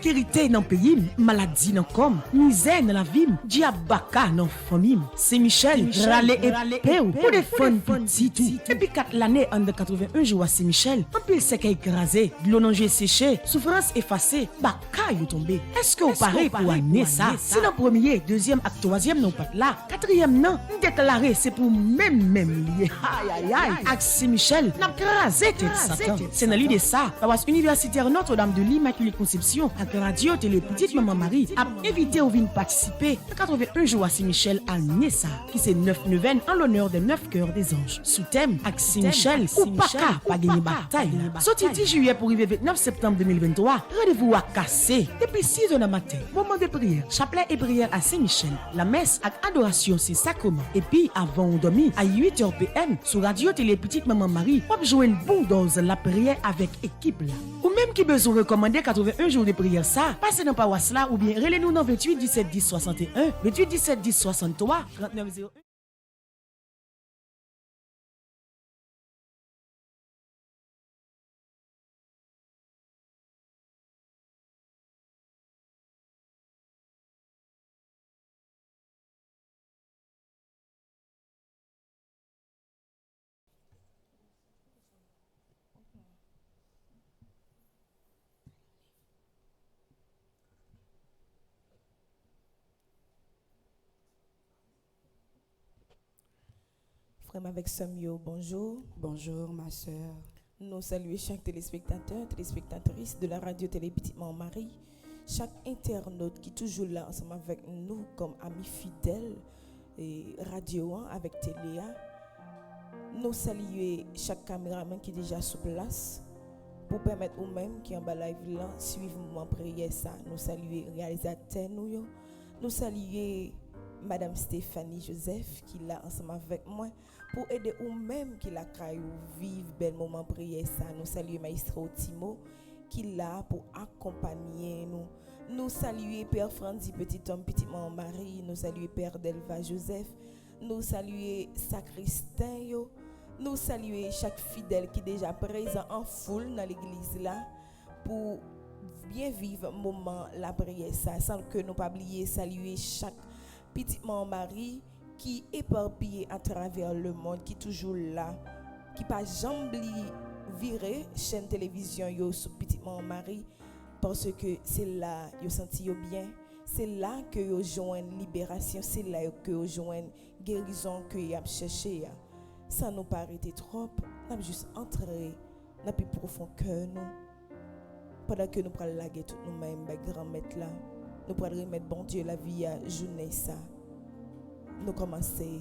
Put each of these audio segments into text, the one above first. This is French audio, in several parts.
insécurité dans le pays, maladie dans le com, misère dans la vie, diabaka dans la famille. C'est Michel, râler et péou pour défendre petit tout. Et puis 4 l'année en 81 jours à Saint-Michel, un pile sec écrasé, de l'eau nangé séché, souffrance effacée, baka you tombé. Est-ce que vous parlez pour amener ça? Si le premier, deuxième et troisième non pas là, quatrième non, déclaré c'est pour même lié. Aïe aïe aïe. Avec Saint-Michel, n'a crasé tête Satan. C'est dans l'idée ça, la universitaire Notre-Dame de l'Immaculée Conception, avec radio télé petite maman Marie, a invité au vin participer à 81 jours à Saint-Michel à Nessa, qui c'est 9 neuvaines en l'honneur des 9 cœurs des anges. Sous thème, avec Saint-Michel, ou pas qu'à pas gagner bataille. Sorti 10 juillet pour arriver 29 septembre 2023, rendez-vous à casser. Depuis 6 heures du matin, moment de prière, chapelet et prière à Saint-Michel. La messe avec adoration, c'est sacrement. Et puis, avant on dormit, à 8h PM, sur radio télé petite maman Marie, on joue une bonne dose la prière avec équipe là. Ou même qui besoin recommander 81 jours de prière ça, passez dans paroisse là ou bien relez-nous dans 28 17 10 61, 28 17 10 63, 39 01. Frère avec Samuel, bonjour. Bonjour ma soeur. Nous saluons chaque téléspectateur, téléspectatrice de la radio Télé Petite Maman Marie, chaque internaute qui est toujours là ensemble avec nous comme amis fidèles et radio avec Téléa. Nous saluons chaque caméraman qui est déjà sur place pour permettre aux mêmes qui en bas live là suivre mon prière ça. Nous saluons réalisateur nous saluons Madame Stéphanie Joseph qui est là ensemble avec moi pour aider ou même qui la caillou vivre bel moment prière ça. Nous saluons Maestro Timo qui est là pour accompagner nous. Nous saluons Père Franzi petit homme petite maman Marie, nous saluons Père Delva Joseph, nous saluons Sacristain yo. Nous saluons chaque fidèle qui est déjà présent en foule dans l'église là pour bien vivre moment la prière ça sans que nous pas oublier saluer chaque petite maman Marie qui est éparpillée à travers le monde, qui est toujours là, qui pas jamais virer chaîne télévision yo sur petite maman Marie parce que c'est là yo senti yo bien, c'est là que yo joine libération, c'est là que yo joine guérison que y a cherché. Ça nous pas arrêter trop, n'a juste entrer dans plus profond cœur nous. Pendant que nous prenons la guerre tout nous-mêmes, grand maître là, nous prenons remettre bon Dieu la vie à journée ça. Nous commençons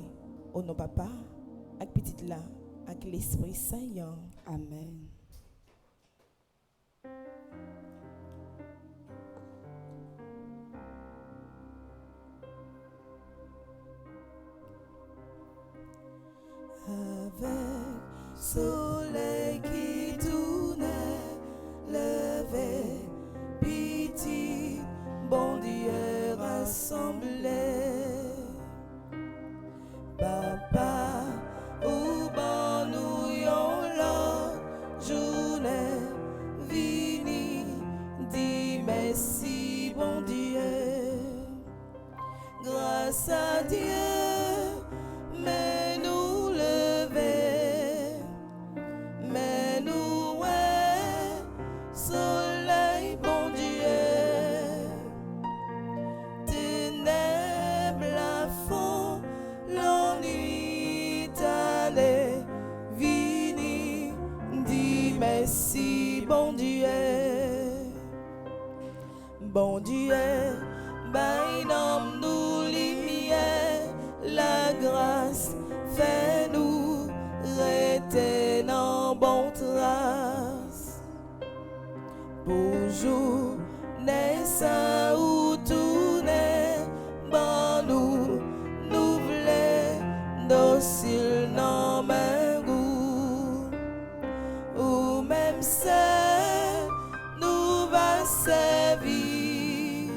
au nom papa, avec petite là, avec l'Esprit Saint. Amen. Avec soleil qui tourne, levé, petit, bon Dieu rassemblé. Papa, ou ban nous yon l'autre journée, vini, dis merci bon Dieu. Grâce à Dieu, mais nous lever, mais nous ouais, soleil bon Dieu, ténèbres à fond, l'ennui t'allait, vini, dis merci bon Dieu, bon Dieu, bail dans nous lumière, la grâce fait nous rester dans bonne trace. Bonjour, naissant ou tourner, ban nous voulons docile dans main goût. Ou même seul nous va servir.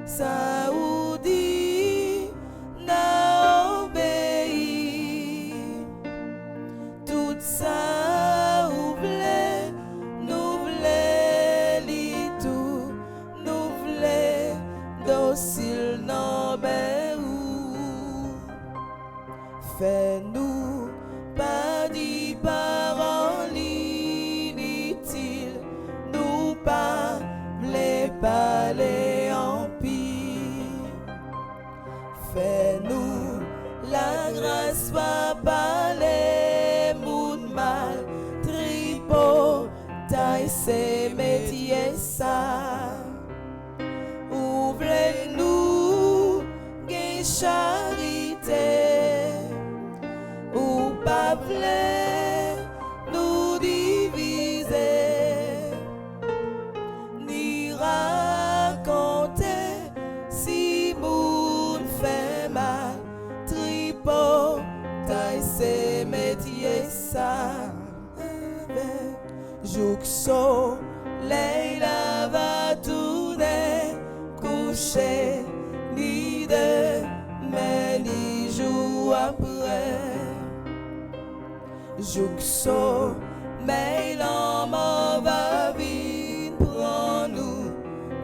Ça ou dit n'a obéi. Tout ça ou blé, nous blé li tout, Fais-nous pas d'y parole inutile, nous pas les parler en pire. Fais-nous la grâce pas parler moun mal, tripo taille ses métiers ça. Ouvrez-nous gain charité, ou pas vle nous diviser, ni raconter si moun fait mal, tripo taille ses métiers ça. Jouk soleil la va tourner, coucher ni demain ni jour après. Jouk soleil l'homme va vite prendre nous,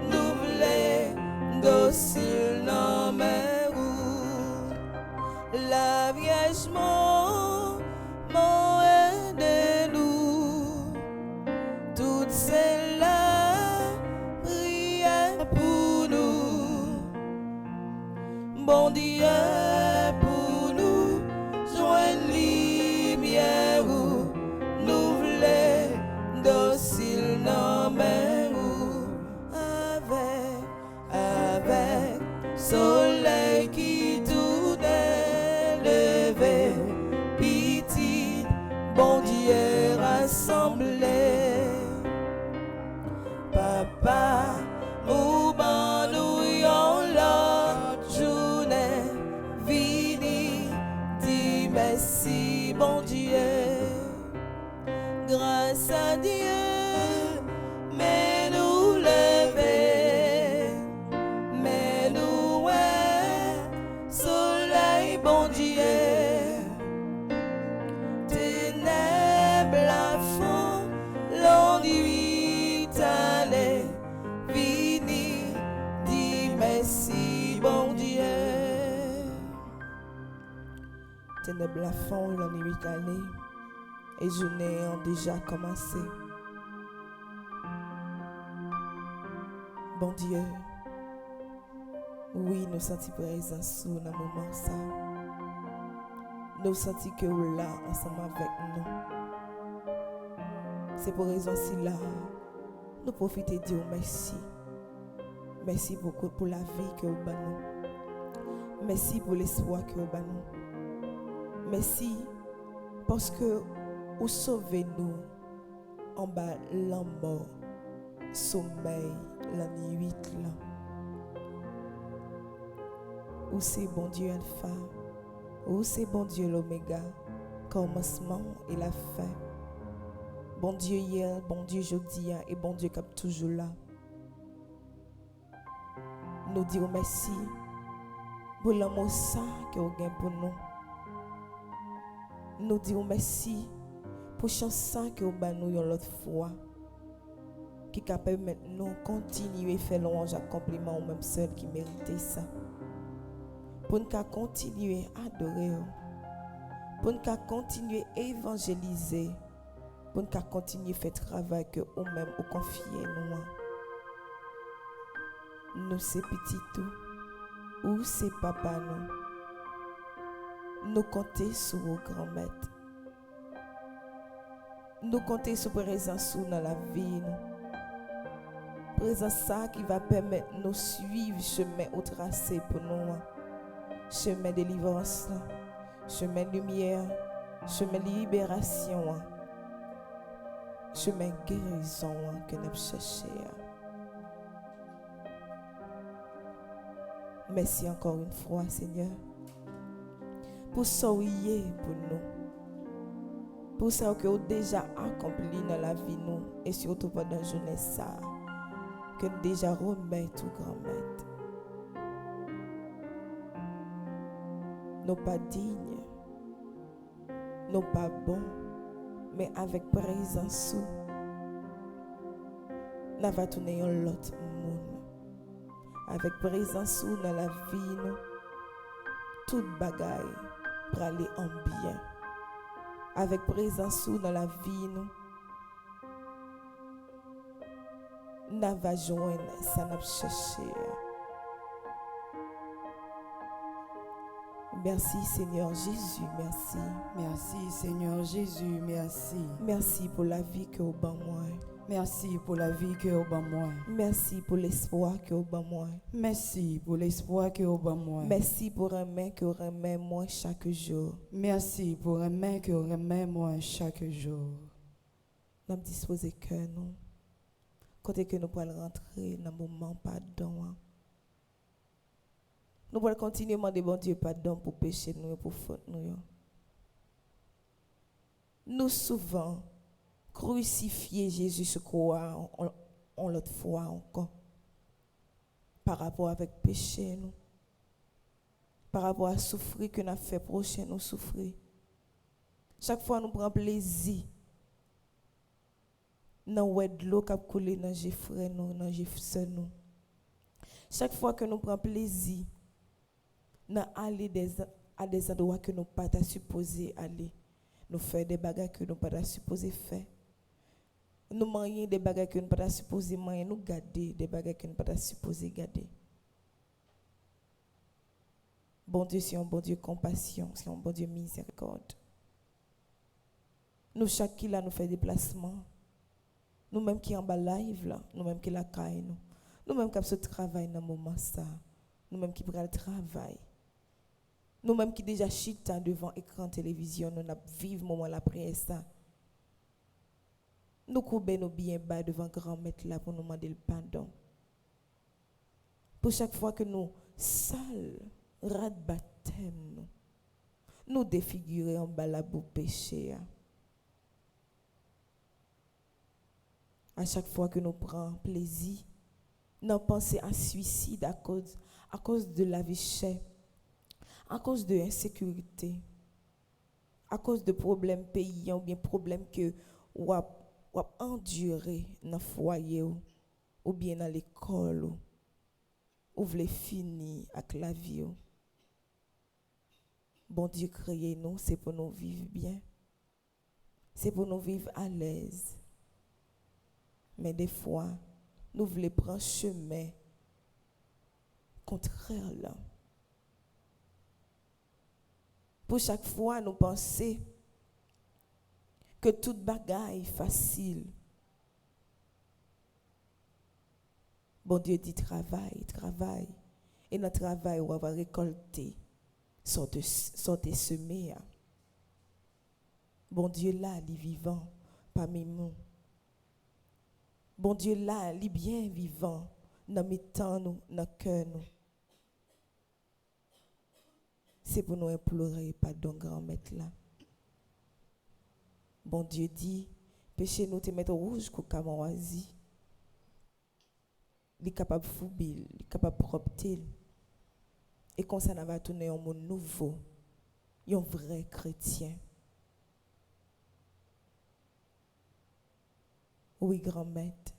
nous v'lez docile dans mes roues. La Vierge m'ont aidé nous, toutes celles-là prièrent pour nous. Bon Dieu pour nous, joindre lumière où nous voulons docile dans mes roues. Avec soleil qui tournait levé, petit, bon Dieu rassemblé. Papa, ou ban nous yon l'autre journée, vini, dis merci bon Dieu. Grâce à Dieu, mais nous lever, mais nous soleil bon Dieu, ténèbres à fond, l'ennui allé, vini, dis merci bon Dieu. Ténèbres à fond, l'ennui allé, et journée ont déjà commencé. Bon Dieu, oui, nous sentons présence sous dans le moment ça. Nous sentons que vous là ensemble avec nous. C'est pour raison si là, nous profitons de Dieu merci. Merci beaucoup pour la vie que vous avez nous. Merci pour l'espoir que vous avez nous. Merci parce que vous sauvez nous en bas la mort, sommeil, la nuit là. Où c'est bon Dieu Alpha, où c'est bon Dieu l'Oméga, commencement et la fin. Bon Dieu hier, bon Dieu aujourd'hui et bon Dieu comme toujours là. Nous disons merci pour l'amour saint que vous avez pour nous. Nous disons merci pour chanson que vous avez nous l'autre fois, qui capable maintenant continuer à faire louange à compliment ou même seul qui méritait ça. Pour nous continuer à adorer, pour nous continuer à évangéliser, pour nous continuer à faire travail que nous-mêmes nous confier nous c'est petit tout, ou c'est papa nous compter sur vos grands maîtres. Nous compter sur la présence dans la vie. Présence ça qui va permettre de nous suivre le chemin au tracé pour nous. Chemin de délivrance, chemin de lumière, chemin de libération, chemin de guérison que nous cherchons. Merci encore une fois, Seigneur, pour sourire pour nous. Pour ça que vous avez déjà accompli dans la vie nous et surtout pendant la journée ça que nous déjà remet tout grand maître. Nous pas dignes, nous pas bons, mais avec présence nous va tourner un autre monde. Avec présence dans la vie nous, toute bagaille pour aller en bien. Avec présence dans la vie, nous n'avons joindre ça n'a cherché. Merci Seigneur Jésus, merci. Merci Seigneur Jésus, merci. Merci pour la vie que vous avez moi. Merci pour la vie que vous avez moi. Merci pour l'espoir que vous avez moi. Merci pour l'espoir que vous avez moi. Merci pour un main que vous remet moi chaque jour. Merci pour un main que vous remet moi chaque jour. Nous disposer que nous. Côté que nous pouvons rentrer dans le moment pardon. Nous pouvons continuer à demander bon Dieu pardon pour péché nous et pour faute nous. Nous souvent crucifier Jésus sur croix on l'autre fois encore par rapport avec péché nous, par rapport à souffrir que nous avons fait prochain nous souffrir. Chaque fois nous prenons plaisir dans de l'eau qui a coulé dans les frères nous, dans les sœurs nous. Chaque fois que nous prenons plaisir dans aller à des endroits que nous pas supposés aller, nous faire des bagages que nous pas supposés faire. Nous manger des bagages que nous pas supposés manger, nous garder des bagages que nous pas supposés garder. Bon Dieu, c'est un bon Dieu compassion, c'est un bon Dieu miséricorde. Nous chaque qui là nous fait déplacement. Nous même qui en bas live là, nous même qui la caille nous même qui ce travail dans moment ça, nous même qui prenons le travail. Nous même qui déjà chita devant écran télévision, nous n'a vivre moment la prière ça. Nous courbons nos bien bas devant grand maître là pour nous demander le pardon. Pour chaque fois que nous sales rat baptême nous défigurer en bas la boue péché. À chaque fois que nous prenons plaisir, nous pensons à suicide à cause de la vie chère, à cause de l'insécurité, à cause de problèmes payants ou bien problèmes que vous enduré dans le foyer ou bien dans l'école ou vous voulez finir avec la vie. Bon Dieu créé nous, c'est pour nous vivre bien, c'est pour nous vivre à l'aise. Mais des fois, nous voulons prendre chemin contraire là. Pour chaque fois, nous pensons que toute bagaille est facile. Bon Dieu dit travail. Et dans le travail, on va récolter, sortez semer. Bon Dieu là, il est vivant parmi nous. Bon Dieu là, il est bien vivant dans mes temps, dans nos cœurs. C'est pour nous implorer pardon, grand maître là. Bon Dieu dit, péché nous te mettre rouge comme camoisi. Il est capable de fouiller, il est capable de propter. Et comme ça, on va tourner un monde nouveau, un vrai chrétien. Oui, grand maître,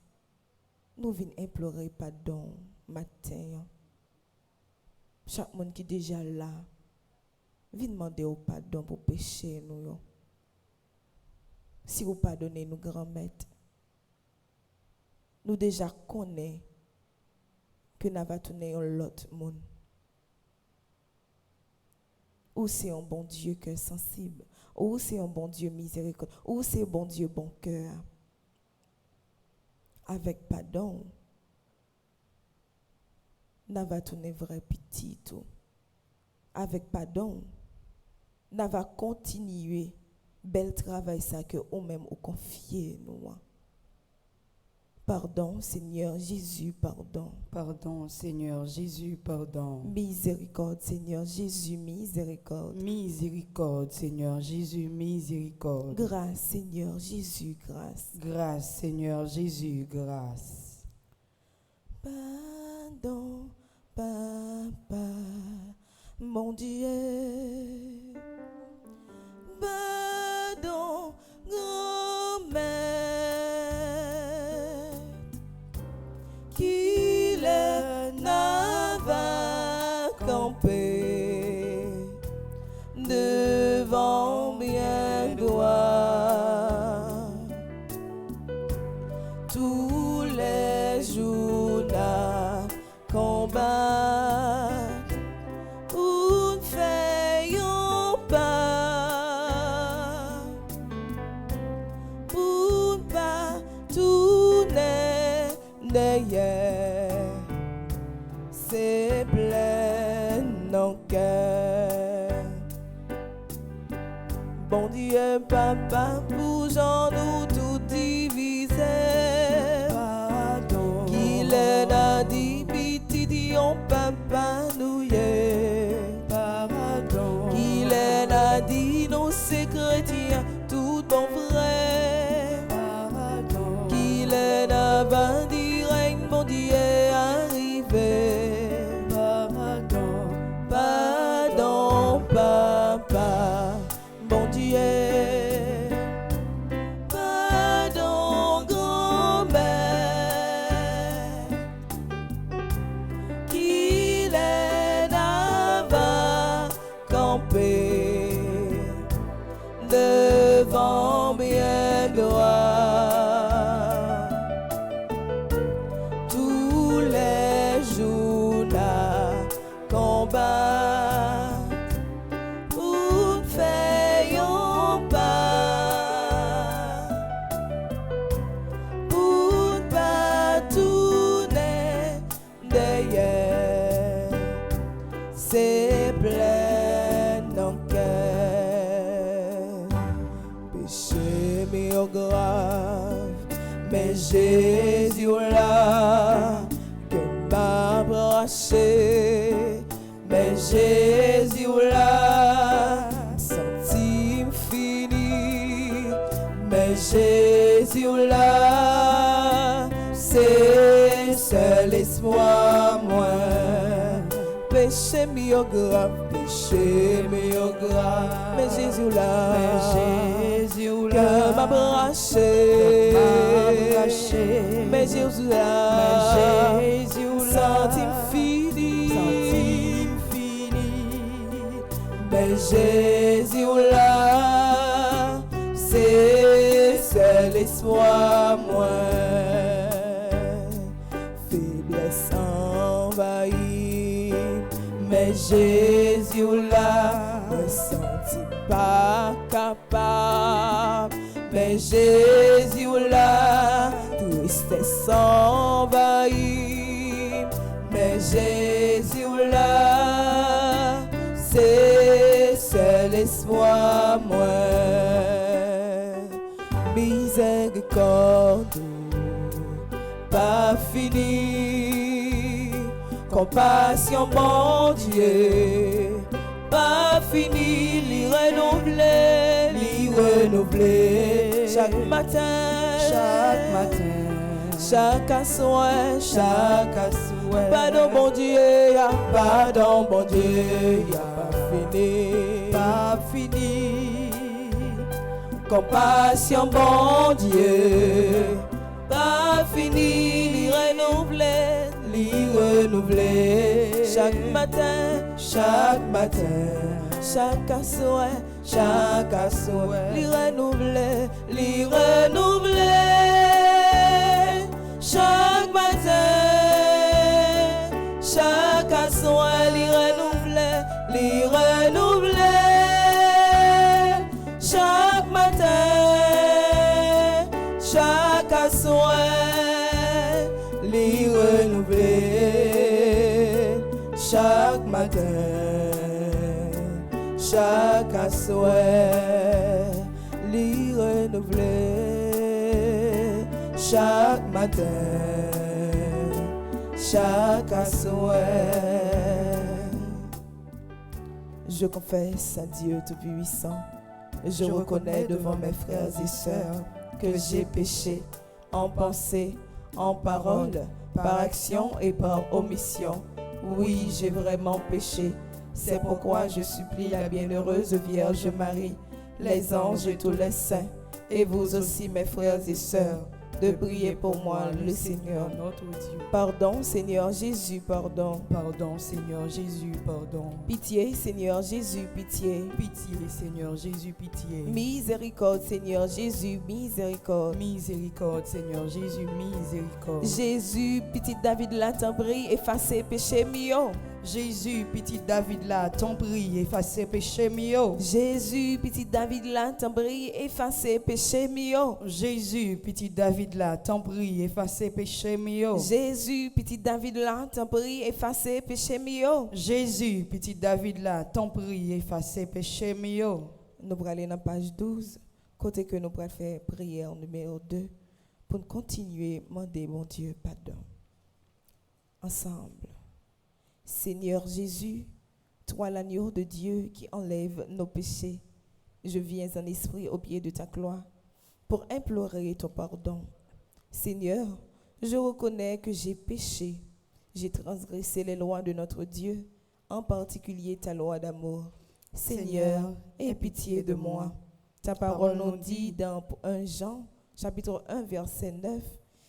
nous venons implorer pardon matin. Chaque monde qui est déjà là, vient demander au pardon pour pécher nous. Si vous pardonnez nous, grand maître, nous déjà connaissons que nous allons tourner l'autre monde. Ou c'est un bon Dieu cœur sensible, ou c'est un bon Dieu miséricorde, ou c'est un bon Dieu bon cœur. Avec pardon, nous allons tourner vrai petit tout. Avec pardon, nous allons continuer bel travail ça que ou même ou confier nous. Pardon Seigneur Jésus, pardon. Pardon Seigneur Jésus, pardon. Miséricorde Seigneur Jésus, miséricorde. Miséricorde Seigneur Jésus, miséricorde. Grâce Seigneur Jésus, grâce. Grâce Seigneur Jésus, grâce. Pardon, Papa, mon Dieu. Pardon, grand-mère. Qu'il n'a pas campé de Bon Dieu, papa, pour Jean nous tout divisé. Pardon. Qu'il est a dit, petit dion, papa, nous y est. Pardon. Qu'il est a dit, nos c'est chrétiens, tout bon vrai. Pardon. Qu'il est a vendu, règne, bon Dieu, arrivé. Pardon. Pardon, papa, bon Dieu. Pardon, grand-mère, qu'il est là-bas campé devant bien gloire. Tous les jours là, combat pour faire un pas, pour pas tourner derrière, c'est plein dans cœur. Péché mais grave, mais Jésus là que m'a braché. Mais Jésus là, senti fini. Mais Jésus là, c'est seul espoir moi. Péché mieux grave, péché mieux grave. Mais Jésus là, que m'a braché. Mais Jésus là, senti fini. Mais Jésus là, c'est seul espoir moi. Faiblesse envahie, mais Jésus là, me senti pas capable. Mais Jésus là, tristesse envahie, mais Jésus là, c'est seul espoir moi. Miséricorde pas fini, compassion bon Dieu pas fini, l'y renouveler chaque matin, chaque soir, pardon bon Dieu, y'a pardon bon Dieu, y'a pas fini, compassion bon Dieu, pas fini, l'y renouveler chaque matin, chaque soir, l'y renouveler chaque matin, chaque soir, l'y renouveler chaque matin, chaque soir, l'y renouveler chaque matin, chaque soir, l'y renouveler chaque matin, chaque soir. Je confesse à Dieu Tout-Puissant, je reconnais devant mes frères et sœurs que j'ai péché en pensée, en parole, par action et par omission. Oui, j'ai vraiment péché. C'est pourquoi je supplie la bienheureuse Vierge Marie, les anges et tous les saints, et vous aussi mes frères et sœurs, de prier pour moi, le Seigneur notre Dieu. Pardon, Seigneur Jésus, pardon. Pardon, Seigneur Jésus, pardon. Pitié, Seigneur Jésus, pitié. Pitié, Seigneur Jésus, pitié. Miséricorde, Seigneur Jésus, miséricorde. Miséricorde, Seigneur Jésus, miséricorde. Jésus, petit David, là, t'en prie, effacez péché mio. Jésus, petit David là, t'en prie, effacez péché mio. Jésus, petit David là, t'en prie, effacez péché mio. Jésus, petit David là, t'en prie, effacez péché mio. Jésus, petit David là, t'en prie, effacez péché mio. Jésus, petit David là, t'en prie, effacez péché mio. nous allons aller dans la page 12, côté que nous allons faire prière numéro 2 pour nous continuer à demander, mon Dieu, pardon. Ensemble. Seigneur Jésus, toi l'agneau de Dieu qui enlève nos péchés, je viens en esprit au pied de ta croix pour implorer ton pardon. Seigneur, je reconnais que j'ai péché, j'ai transgressé les lois de notre Dieu, en particulier ta loi d'amour. Seigneur, aie pitié de moi. Ta parole nous dit dans 1 Jean, chapitre 1, verset 9,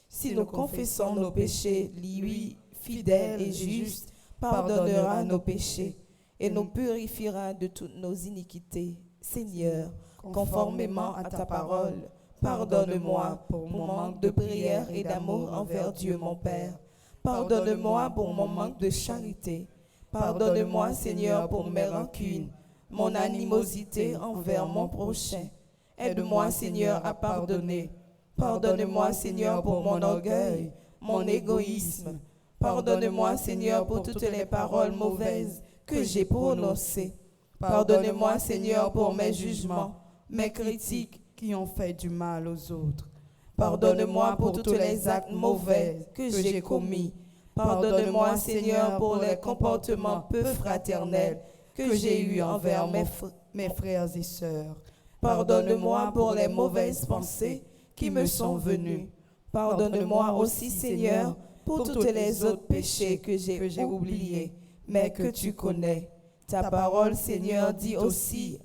si nous confessons nos péchés, lui, fidèle et juste, pardonnera nos péchés et nous purifiera de toutes nos iniquités. Seigneur, conformément à ta parole, pardonne-moi pour mon manque de prière et d'amour envers Dieu mon Père. Pardonne-moi pour mon manque de charité. Pardonne-moi, Seigneur, pour mes rancunes, mon animosité envers mon prochain. Aide-moi, Seigneur, à pardonner. Pardonne-moi, Seigneur, pour mon orgueil, mon égoïsme. Pardonne-moi, Seigneur, pour toutes les paroles mauvaises que j'ai prononcées. Pardonne-moi, Seigneur, pour mes jugements, mes critiques qui ont fait du mal aux autres. Pardonne-moi pour tous les actes mauvais que j'ai commis. Pardonne-moi, Seigneur, pour les comportements peu fraternels que j'ai eus envers mes frères et sœurs. Pardonne-moi pour les mauvaises pensées qui me sont venues. Pardonne-moi aussi, Seigneur, pour tous les autres péchés que j'ai oubliés, mais que tu connais. Ta parole, Seigneur, dit aussi,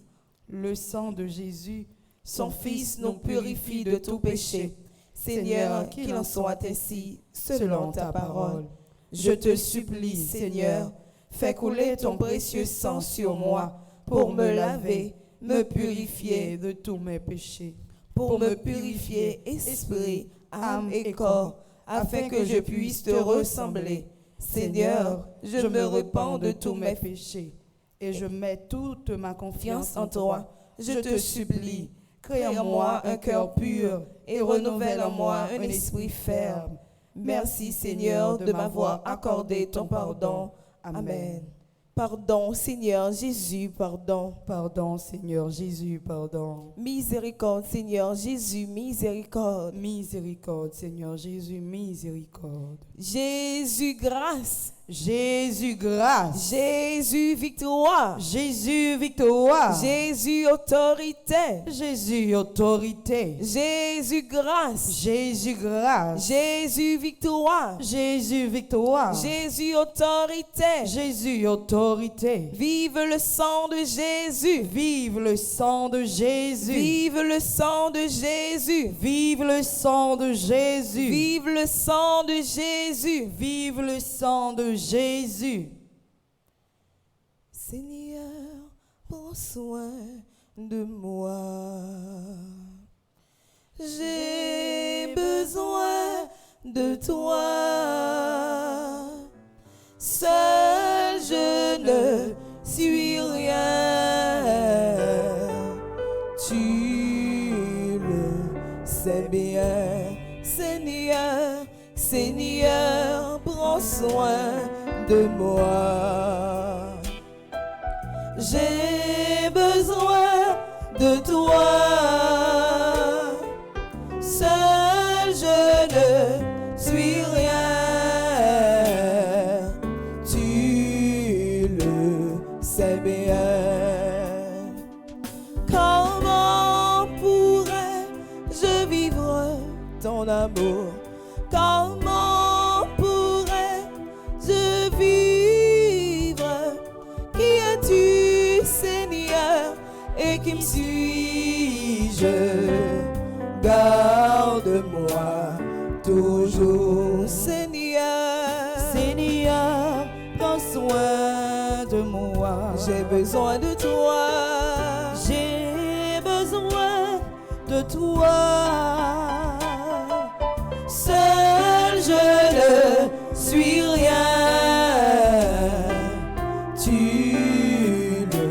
le sang de Jésus, son Fils, nous purifie de tout péché. Seigneur, qu'il en soit ainsi, selon ta parole. Je te supplie, Seigneur, fais couler ton précieux sang sur moi pour me laver, me purifier de tous mes péchés, pour me purifier esprit, âme et corps, afin que je puisse te ressembler. Seigneur, je me repens de tous mes péchés et je mets toute ma confiance en toi. Je te supplie, crée en moi un cœur pur et renouvelle en moi un esprit ferme. Merci, Seigneur, de m'avoir accordé ton pardon. Amen. Pardon, Seigneur Jésus, pardon. Pardon, Seigneur Jésus, pardon. Miséricorde, Seigneur Jésus, miséricorde. Miséricorde, Seigneur Jésus, miséricorde. Jésus, grâce. Jésus, grâce. Jésus, victoire. Jésus, victoire. Jésus, autorité. Jésus, autorité. Jésus, grâce. Jésus, grâce. Jésus, victoire. Jésus, victoire. Jésus, autorité. Jésus, autorité. Vive le sang de Jésus. Vive le sang de Jésus. Vive le sang de Jésus. Vive le sang de Jésus. Vive le sang de Jésus. Vive le sang de Jésus. Seigneur, prends soin de moi. J'ai besoin de toi. Seul je ne suis rien. Tu le sais bien. Seigneur, Seigneur, prends soin de moi. J'ai besoin de toi. Seul je ne suis rien. Tu le sais bien. Comment pourrais-je vivre ton amour? Comment pourrais-je vivre? Qui es-tu, Seigneur, et qui me suis-je? Garde-moi toujours, Seigneur. Seigneur, prends soin de moi. J'ai besoin de toi. J'ai besoin de toi. Seul je ne suis rien. Tu le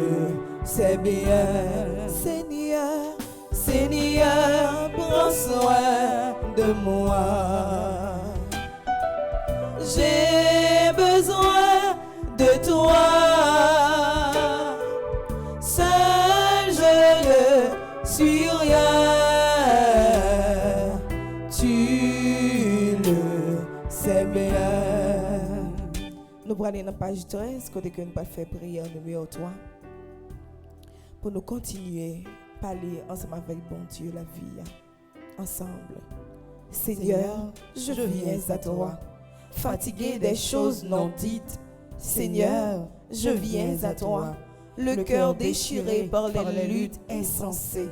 sais bien. Seigneur, Seigneur, prends soin de moi. J'ai besoin de toi. Seul je sur rien, tu le sais bien. Nous allons aller dans la page 13, côté que nous allons faire prière numéro 3. Pour nous continuer à parler ensemble avec bon Dieu la vie. Ensemble. Seigneur, je viens à toi. Fatigué des choses non dites. Seigneur, je viens à toi. Le cœur déchiré par les luttes insensées.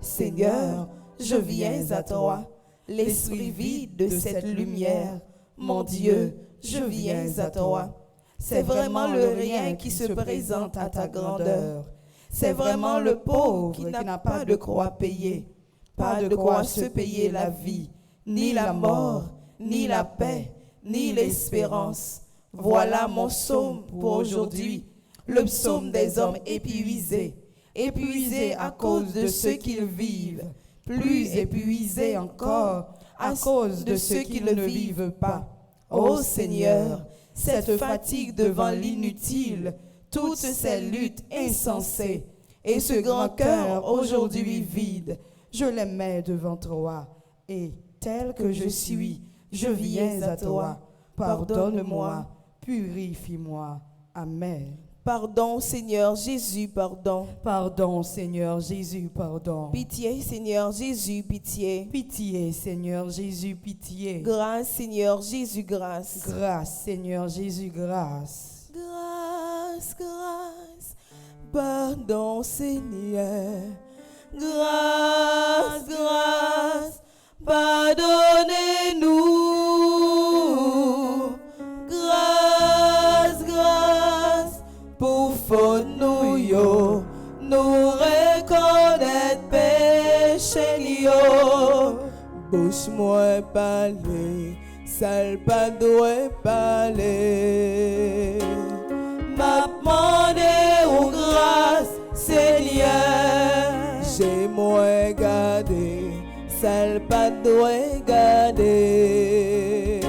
Seigneur, je viens à toi. L'esprit vide de cette lumière. Mon Dieu, je viens à toi. C'est vraiment le rien qui se présente à ta grandeur. C'est vraiment le pauvre qui n'a pas de quoi payer. Pas de quoi se payer la vie, ni la mort, ni la paix, ni l'espérance. Voilà mon psaume pour aujourd'hui, le psaume des hommes épuisés, épuisés à cause de ce qu'ils vivent, plus épuisés encore à cause de ceux qui ne vivent pas. Ô Seigneur, cette fatigue devant l'inutile, toutes ces luttes insensées et ce grand cœur aujourd'hui vide, je les mets devant toi et tel que je suis, je viens à toi. Pardonne-moi, purifie-moi. Amen. Pardon, Seigneur Jésus, pardon. Pardon, Seigneur Jésus, pardon. Pitié, Seigneur Jésus, pitié. Pitié, Seigneur Jésus, pitié. Grâce, Seigneur Jésus, grâce. Grâce, Seigneur Jésus, grâce. Grâce, grâce. Pardon, Seigneur. Grâce, grâce. Pardonnez-nous. Grâce, grâce. Pour faute nous yo, nous reconnaître péché yo. Bouche moi parler, sale pas doit parler. M'a demandé ou grâce, Seigneur. J'ai moi gardé, sale pas doit garder.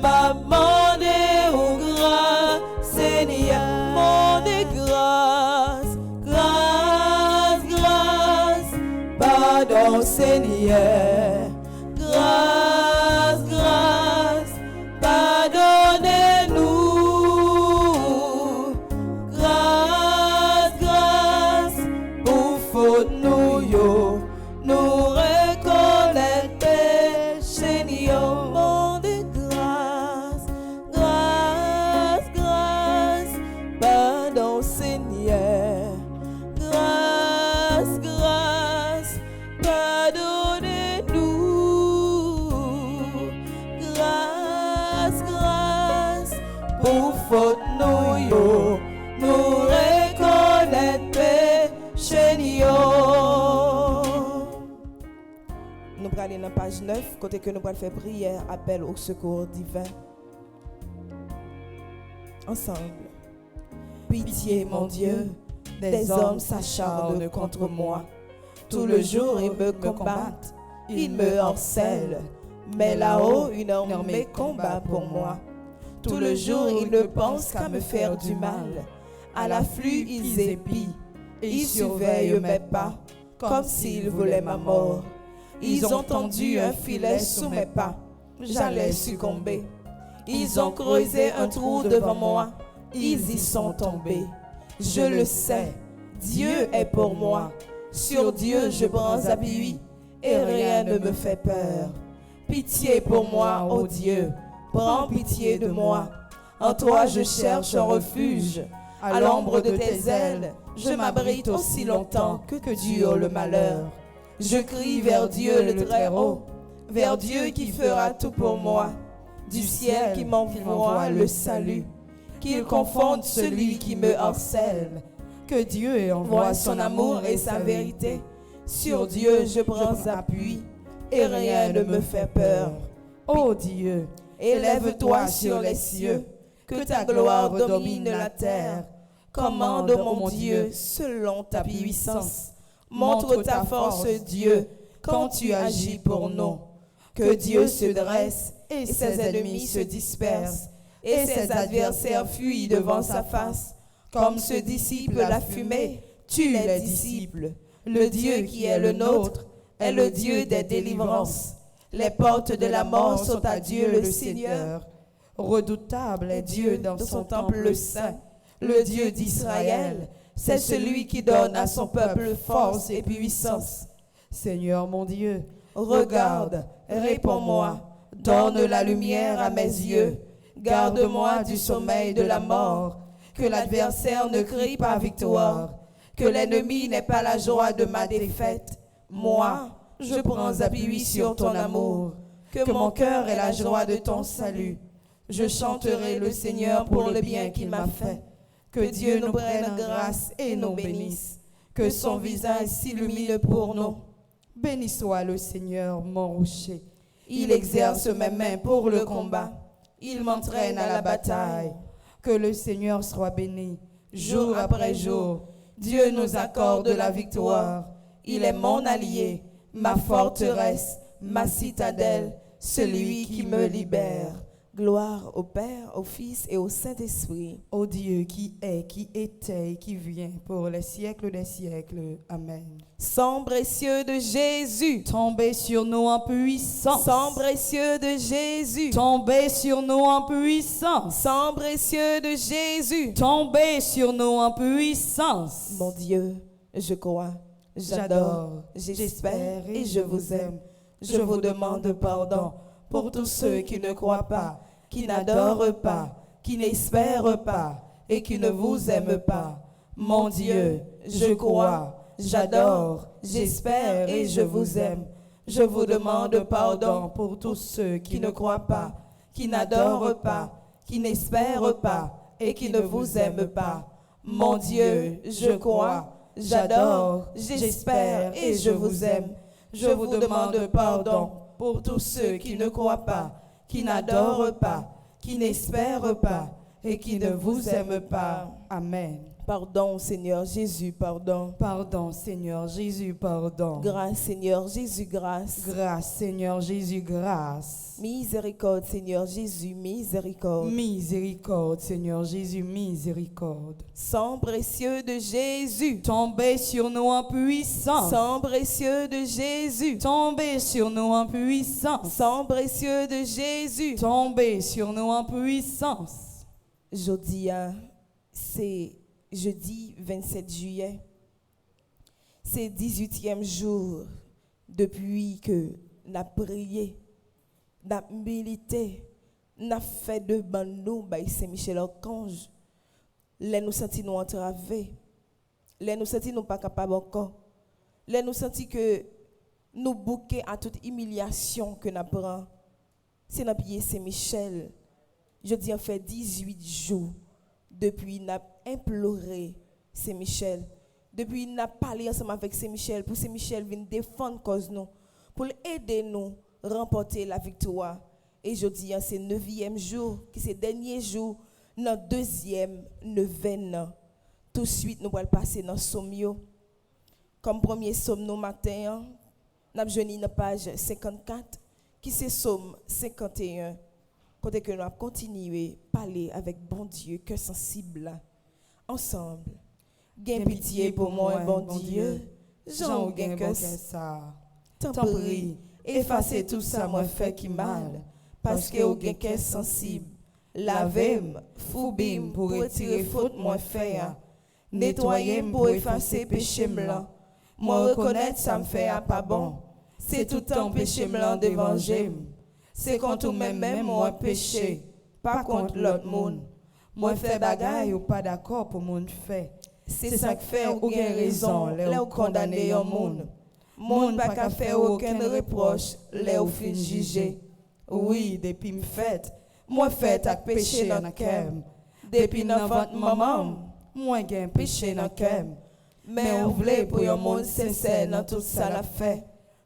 M'a demandé ou grâce, Seigneur. Mon grâce, grâce, grâce, pardon Seigneur, grâce, grâce, pardonnez-nous, grâce, grâce, pour faute nous yo, nous reconnaître péché yo, mon grâce, grâce, grâce. Pardon Seigneur, grâce, grâce, pardonnez-nous, grâce, grâce, pour faute nous yo, nous reconnaître péché yo. Nous allons aller dans la page 9, côté que nous allons faire prière, appel au secours divin. Ensemble. Pitié, mon Dieu, des hommes s'acharnent contre moi. Tout le jour, ils me combattent, ils me harcèlent. Mais là-haut, une armée combat pour moi. Tout le jour, ils ne pensent qu'à me faire du mal. À l'afflux, ils épient. Ils surveillent mes pas, comme s'ils voulaient ma mort. Ils ont tendu un filet sous mes pas. J'allais succomber. Ils ont creusé un trou devant moi. Ils y sont tombés. Je le sais, Dieu est pour moi. Sur Dieu je prends appui et rien ne me fait peur. Pitié pour moi, ô Dieu, prends pitié de moi. En toi je cherche un refuge. À l'ombre de tes ailes, je m'abrite aussi longtemps que dure le malheur. Je crie vers Dieu le Très-Haut, vers Dieu qui fera tout pour moi. Du ciel qui m'envoie le salut. Qu'il confonde celui qui me harcèle. Que Dieu envoie son amour et sa vérité. Sur Dieu je prends appui et rien ne me fait peur. Ô Dieu, élève-toi sur les cieux, que ta gloire domine la terre. Commande, mon Dieu, selon ta puissance. Montre ta force, Dieu, quand tu agis pour nous. Que Dieu se dresse et ses ennemis se dispersent. Et ses adversaires fuient devant sa face. Comme se dissipe la fumée, tue les disciples. Le Dieu qui est le nôtre est le Dieu des délivrances. Les portes de la mort sont à Dieu le Seigneur. Redoutable est Dieu dans son temple saint. Le Dieu d'Israël, c'est celui qui donne à son peuple force et puissance. Seigneur mon Dieu, regarde, réponds-moi, donne la lumière à mes yeux. Garde-moi du sommeil de la mort, que l'adversaire ne crie pas victoire, que l'ennemi n'ait pas la joie de ma défaite. Moi, je prends appui sur ton amour, que mon cœur ait la joie de ton salut. Je chanterai le Seigneur pour le bien qu'il m'a fait. Que Dieu nous prenne grâce et nous bénisse, que son visage s'illumine pour nous. Béni soit le Seigneur, mon rocher. Il exerce mes mains pour le combat. Il m'entraîne à la bataille. Que le Seigneur soit béni, jour après jour. Dieu nous accorde la victoire. Il est mon allié, ma forteresse, ma citadelle, celui qui me libère. Gloire au Père, au Fils et au Saint-Esprit. Ô Dieu qui est, qui était et qui vient pour les siècles des siècles. Amen. Sang précieux de Jésus. Tombez sur nous en puissance. Sang précieux de Jésus. Tombez sur nous en puissance. Sang précieux de Jésus. Tombez sur nous en puissance. Mon Dieu, je crois, j'adore, j'espère et je vous aime. Je vous demande pardon pour tous ceux qui ne croient pas, qui n'adorent pas, qui n'espèrent pas et qui ne vous aiment pas. Mon Dieu, je crois, j'adore, j'espère et je vous aime. Je vous demande pardon pour tous ceux qui ne croient pas, qui n'adorent pas, qui n'espèrent pas et qui ne vous aiment pas. Mon Dieu, je crois, j'adore, j'espère et je vous aime. Je vous demande pardon pour tous ceux qui ne croient pas, qui n'adorent pas, qui n'espèrent pas et qui ne vous aiment pas. Amen. Pardon, Seigneur Jésus, pardon. Pardon, Seigneur Jésus, pardon. Grâce, Seigneur Jésus, grâce. Grâce, Seigneur Jésus, grâce. Miséricorde, Seigneur Jésus, miséricorde. Miséricorde, Seigneur Jésus, miséricorde. Sang précieux de Jésus. Tombez sur nous en puissance. Sang précieux de Jésus. Tombez sur nous en puissance. Sang précieux de Jésus. Tombez sur nous en puissance. Jodia, c'est jeudi 27 juillet. C'est 18e jour depuis que nous avons prié, nous avons milité, nous avons fait de bandou by Saint-Michel-Archange. Les nous sentis nous entravés, les nous sentis nous pas capables encore, les nous sentis que nous bouquons à toute humiliation que nous prenons. C'est notre pied Saint-Michel. Je dis en fait 18 jours depuis nous avons imploré Saint-Michel. Depuis nous avons parlé ensemble avec Saint-Michel pour Saint-Michel venir défendre cause nous, pour aider nous à remporter la victoire. Et je dis c'est le 9e jour, qui c'est le dernier jour, notre 2e 9e. Tout de suite, nous allons passer dans le psaume. Comme premier psaume, nous matin, nous avons joué dans la page 54, qui c'est psaume 51. Côté que nous avons continué à parler avec bon Dieu, que sensible, ensemble. Gain pitié pour moi, bon Dieu, j'en gain que ça. Tant prie, effacez tout ça, moi fait qui mal, parce que au gain que sensible. Lavez-moi, foubim pour retirer faute, moi fait. Nettoyez-moi pour effacer péché blanc. Moi reconnaître ça me fait pas bon. C'est tout le temps péché blanc devant j'aime. C'est contre moi-même, moi péché, pas contre l'autre monde. Moi fait bagaille ou pas d'accord pour mon fait. C'est ça que fait ou gain raison, les ou condamner un monde. Monde pas qu'à faire aucun reproche, les ou fin juger. Oui, depuis me fait, moi fait ak péché dans cœur. Depuis dans votre maman, moi gain péché dans cœur. Mais ou vle pour un monde sincère dans tout ça la fait.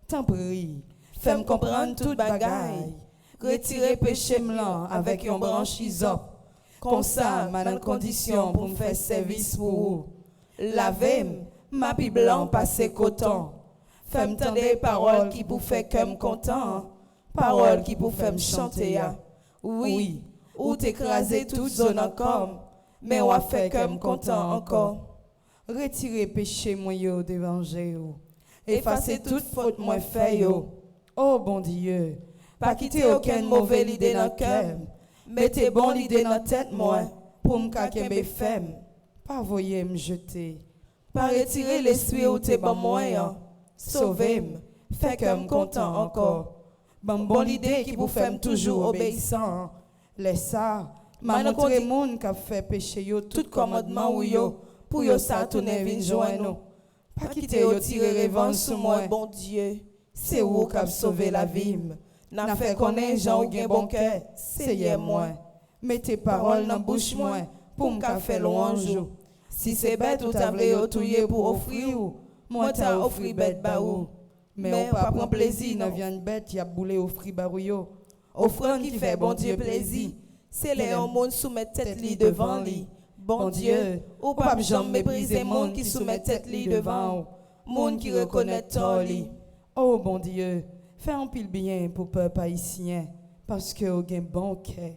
Tant prie, fais-moi comprendre toute bagaille. Retirer péché blanc avec un branche isop. Comme ça, ma dans condition pour me faire service pour vous. Lavez-moi, ma pi blanc passé coton. Fais-moi tendre des paroles qui pour faire comme content. Paroles qui pour faire me chanter. Oui, ou t'écraser toute zone encore. Mais on a fait comme content encore. Retirez péché moi yo d'évangile. Effacez toute faute moi fait yo. Oh bon Dieu, pas quitter aucune mauvaise idée dans le cœur. Mettez bonne idée dans la tête moi pour me kembe femme. Pas voyer me jeter. Pas retirer l'esprit ou t'es bon moyen. Sauvez-moi, fait que me content encore. Bonne idée qui vous fait toujours obéissant. Laisse ça, m'a montré moun qui fait péché yo tout commandement ou yo pour yo ça tourner vinn joindre. Pas quitter yo tirer revanche sur moi, bon Dieu. C'est vous qui avez sauvé la vie. N'a fait connaître Jean ou gen bon cœur, c'est moi. Mettez paroles dans bouche moi pour me faire louange. Si c'est bête ou t'as voulu touyer pour offrir ou moi t'as offert bête ba ou. Mais on pas prend plaisir dans viande bête y a boulé offrir ba ou yo. Offrande qui fait bon Dieu plaisir. C'est les hommes soumettent tête li devant lui. Bon Dieu, ou pas jamais mépriser monde qui soumet tête li devant ou. Monde qui reconnaît tort li. Oh bon Dieu, fais un pile bien pour peuple haïtien parce que au gen bon cœur.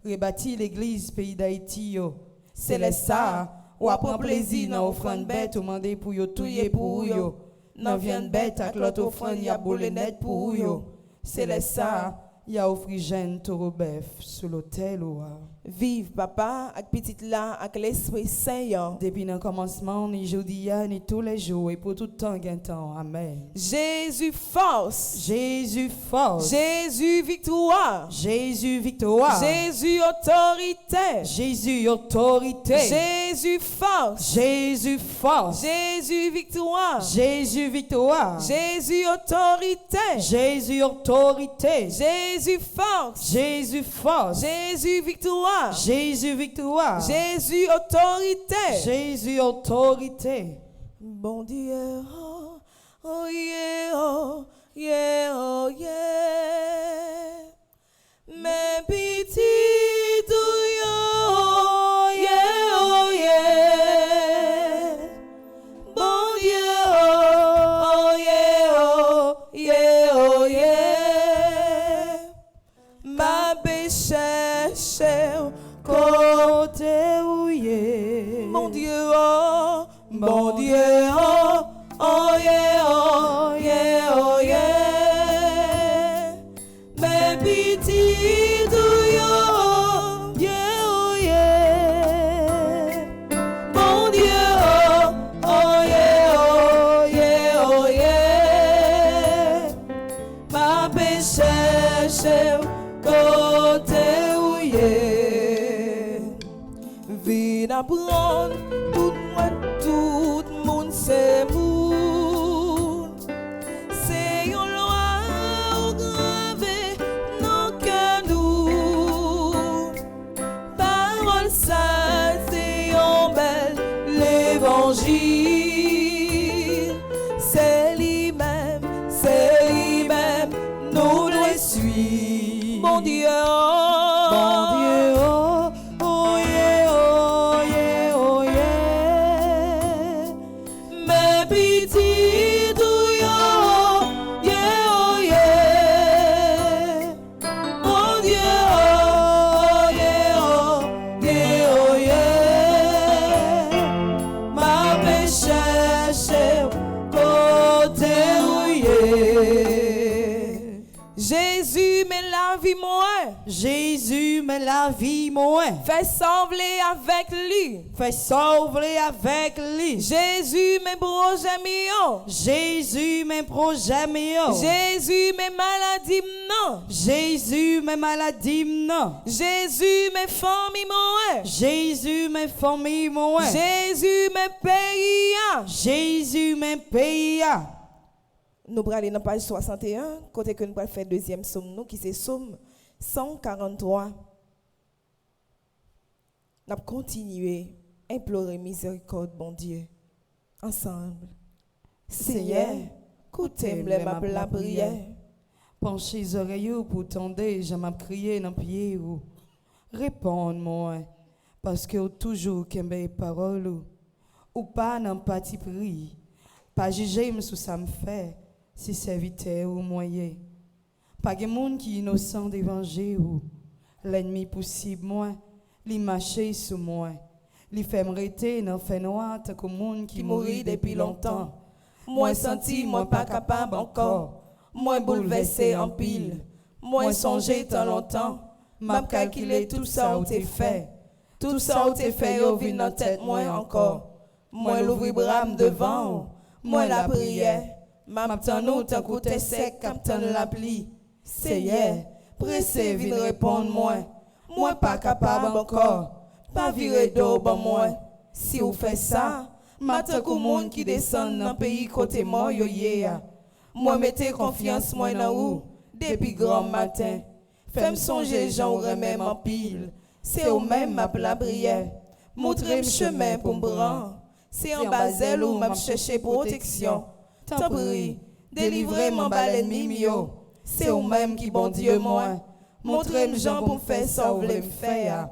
Rebâti l'église pays d'Haïti yo. C'est les ça ou apprend plaisir dans offrande bête ou mandé pour yo touyer pour yo. Nan viande bête avec l'autre offrande y a boule net pour yo. C'est les ça y a offri jeune taureau bœuf sur l'autel ou Vive papa avec petite là avec l'esprit saint. Depuis le commencement ni jeudi ni tous les jours et pour tout temps gain temps. Amen. Jésus force. Jésus force. Jésus victoire. Jésus victoire. Jésus autorité. Jésus autorité. Jésus force. Jésus force. Jésus victoire. Jésus victoire. Jésus autorité. Jésus autorité. Jésus force. Jésus force. Jésus victoire. Jésus victoire. Jésus autorité. Jésus autorité. Bon Dieu, oh, oh yeah, oh yeah, oh yeah. Mes petits douillons, oh yeah, oh yeah. Bon Dieu, oh yeah, oh yeah, oh yeah. Ma péché, côté où y mon Dieu, oh, mon Dieu, oh, oh yeah, oh yeah, oh yeah. Mes petits douillons, yeah, oh yeah. Mon Dieu, oh, oh yeah, oh yeah, oh yeah. Ma péché, côté où y Vin apprendre tout le monde c'est moun. C'est une loi gravée dans que nous. Parole ça c'est un bel l'évangile. C'est lui-même, nous le suivons. Mon Dieu, Bon Dieu, oh, oh yeah, oh yeah, oh yeah. mes petits douillons, yeah, oh yeah. Mon Dieu, oh yeah, oh yeah, oh yeah. Ma péché, côté où yeah. Jésus met la vie moi. Jésus met la vie moi. Fais sembler avec lui. Fais sauver avec lui. Jésus mes projets mieux. Jésus mes projets mieux. Jésus mes maladies non. Jésus mes maladies non. Jésus mes familles moi. Jésus mes familles moi. Jésus mes pays. Jésus mes pays. Nous allons aller dans page 61, côté que nous allons faire deuxième somme nous qui c'est somme 143. Nous allons continuer à implorer miséricorde bon Dieu ensemble. Seigneur, écoutez-moi la prière. Penchez les oreilles pour tendre, je m'ai crié dans pied ou répondre-moi parce que toujours qu'un belle parole ou pas dans parti pris. Pas juger sous ça me fait si serviteur ou moyen. Pas de monde qui est innocent d'évangile ou l'ennemi possible moi, li marcher sur moi. Li fait m'rete nan fait noir tant que moun qui mourit depuis longtemps. Moi senti, moi pas capable encore. Moi bouleversé en pile. Moi songé tant longtemps. M'a calculé tout ça où t'es fait. Tout ça où t'es fait, yo vin dans tête moi encore. Moi l'ouvri bram devant. Moi la prière. M'attend nous tant que t'es sec, captain la pli. C'est hier. Pressé vin répondre moi. Moi pas capable encore. Pas virer d'eau bon moi. Si vous faites ça, m'attend qu'au monde qui descend dans pays côté moi yo yeah. Moi mettez confiance moi dans vous depuis grand matin. Fais me songer j'en remets en pile. C'est au même m'a la prière. Montrez me chemin pour me prendre. C'est en basel où m'a chercher protection. Tant prie, délivrez mon bal ennemi mio. C'est au même qui bon Dieu moi. Montrez me Jean pour me faire ça ou me faire.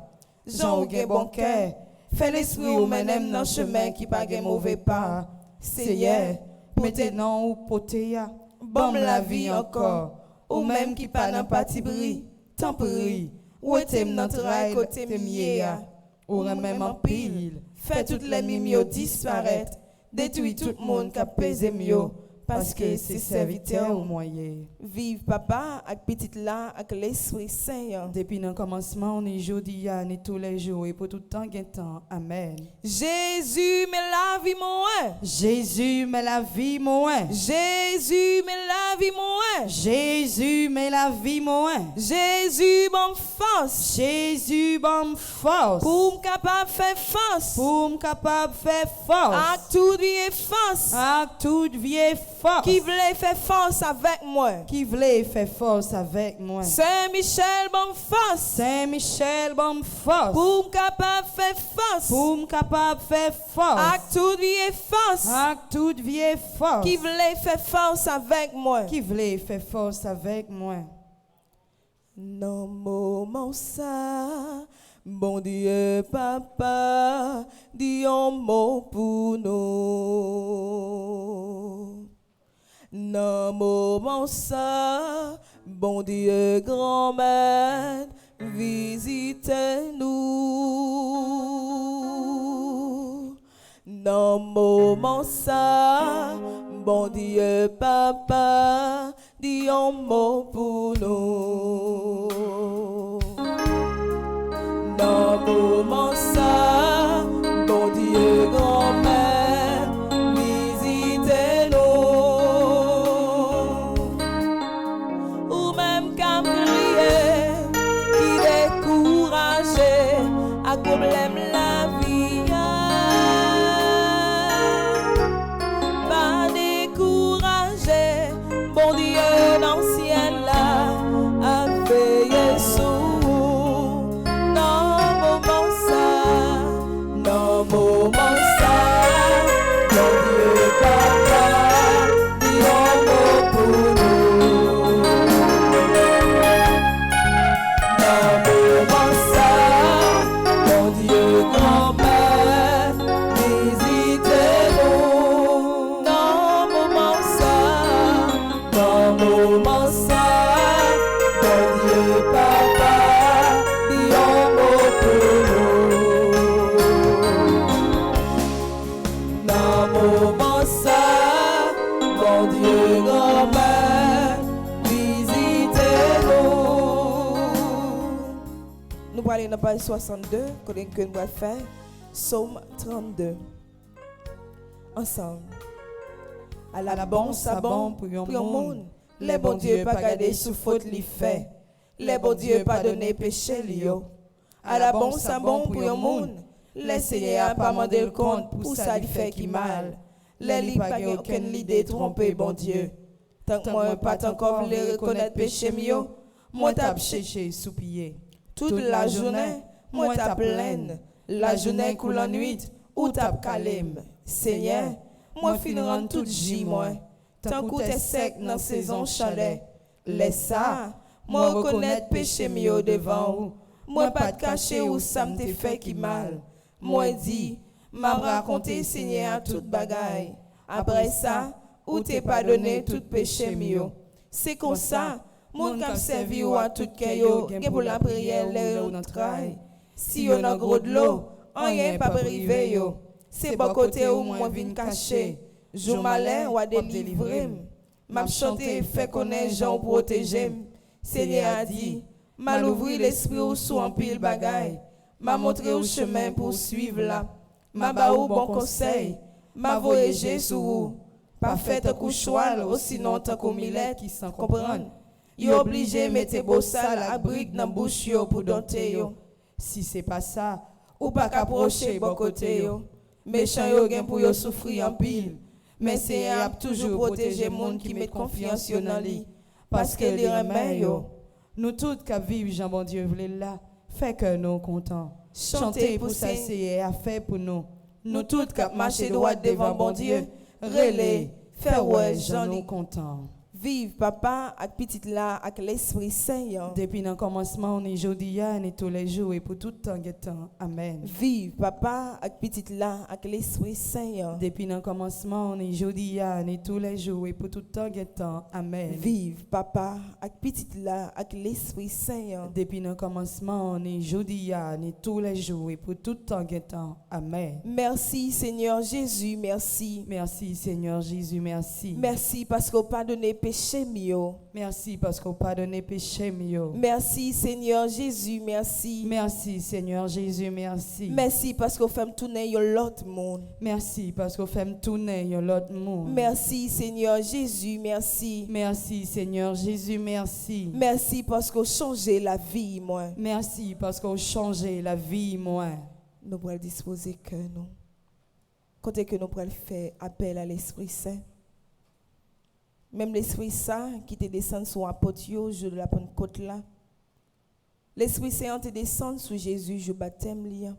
Jean ou gen bon cœur. Fais l'esprit ou menem dans chemin qui pas gen mauvais pas. Seigneur, maintenant ou poteya. Bon la vie encore. Ou même qui pas dans parti bris. Tant prie. Ou t'aime dans travail côté miya. Ou même en pile. Fait toutes les mimio disparaître. Détruit tout le monde qui a pesé mieux. Parce que c'est serviteur au moyen. Vive papa avec petite là avec l'Esprit Saint. Depuis le commencement, on est jeudi, on est tous les jours et pour tout le temps, temps. Amen. Jésus me la vie moi. Jésus me la vie moi. Jésus me la vie moi. Jésus me la vie moi. Jésus bon force. Jésus bon force. Pour me capable faire force. Pour me capable faire force. À toute vie force. À toute vie force. Qui voulait faire force avec moi. Qui voulait faire force avec moi. Saint-Michel bon force. Saint-Michel bon force. Pour me capable faire force. Pour me capable faire force. À toute vie force. À toute vie force. Qui voulait faire force avec moi. Qui voulait faire force avec moi. Non moment ça. Bon Dieu papa, dis un mot pour nous. Dans moment ça, bon Dieu grand-mère, visitez-nous. Dans moment ça, bon Dieu papa, dis un mot pour nous. Dans moment ça, bon Dieu grand-mère, visitez-nous. Ou même qu'à crier, qui découragé, à problème la vie. Pas découragé, bon Dieu dans le ciel là, a veillé sur. Dans page 62, que nous va faire Psaume 32. Ensemble. À la bon sabon pour un monde. Les bons dieux pas garder sous faute li fait. Les bons dieux pas donner péché lio. À la bon sabon pour un monde. Les seigneurs pas mandé le compte pour ça li fait qui mal. Les li pas aucune idée tromper bon Dieu. Tant que moi pas encore voulu reconnaître péché mio, moi t'as cherché soupier. Toute la journée, moi t'as pleine. La journée coule la nuit, ou t'as calme. Seigneur, moi fin rendre toute J moi. Tant que t'es sec dans saison chalet. Laisse ça, moi reconnaître péché mieux devant ou. Moi pas te cacher ou ça me fait qui mal. Moi dit, m'a raconté Seigneur toute bagaille. Après ça, ou t'es pardonné tout péché mieux. C'est comme ça. Moun k'ap servi ou à tout kayo, gen pour la prière, l'air ou notre travail. Si yon a gros de l'eau, rien pas privé yo. C'est bon côté où moi vinn caché. Jour malin ou à délivrer. M'a chanté fait connaître Jean protéger. Seigneur a dit, m'a ouvri l'esprit ou sous en pile bagaille. M'a montré au chemin pour suivre là. M'a ba ou bon conseil. M'a voyagé sous vous. Pas fait un coup choual, aussi non tant qu'on millet qui s'en comprendre. Y obligé mettre beau sale à brique dans bouche yo pour dompter yo. Si c'est pas ça, ou pas qu'approcher bon côté yo. Méchant yo gen pour yo souffrir en pile. Mais c'est a toujours protéger monde qui met confiance yo dans lui. Parce que les remet yo. Nous toutes qui vivons Jean bon Dieu vle là, fait que nous contents. Chanter pour ça c'est à faire pour nous. Nous toutes qui marcher droit devant bon Dieu, relais, faire ouais Jean nous contents. Vive papa avec petite là avec l'Esprit Saint. Depuis le commencement, on est jeudi et tous les jours et pour tout temps. Amen. Vive papa avec petite là avec l'Esprit Saint. Depuis le commencement, on est jeudi et tous les jours et pour tout temps. Amen. Vive papa avec petite là avec l'Esprit Saint. Depuis le commencement, on est jeudi et tous les jours et pour tout temps. Amen. Merci Seigneur Jésus, merci. Merci Seigneur Jésus, merci. Merci parce qu'on pardonne péché mio. Merci parce qu'on pardonne péché mio. Merci Seigneur Jésus, merci. Merci Seigneur Jésus, merci. Merci parce qu'on fait tourner l'autre monde. Merci parce qu'on fait tourner l'autre monde. Merci Seigneur Jésus, merci. Merci Seigneur Jésus, merci. Merci parce qu'on changé la vie moi. Merci parce qu'on changé la vie moi. Nous pourrons disposer que nous. Côté que nous pourrons faire appel à l'Esprit Saint. Même l'Esprit Saint qui te descend sur apôtre jour de la Pentecôte là. L'Esprit Saint te descend sur Jésus jour baptême là.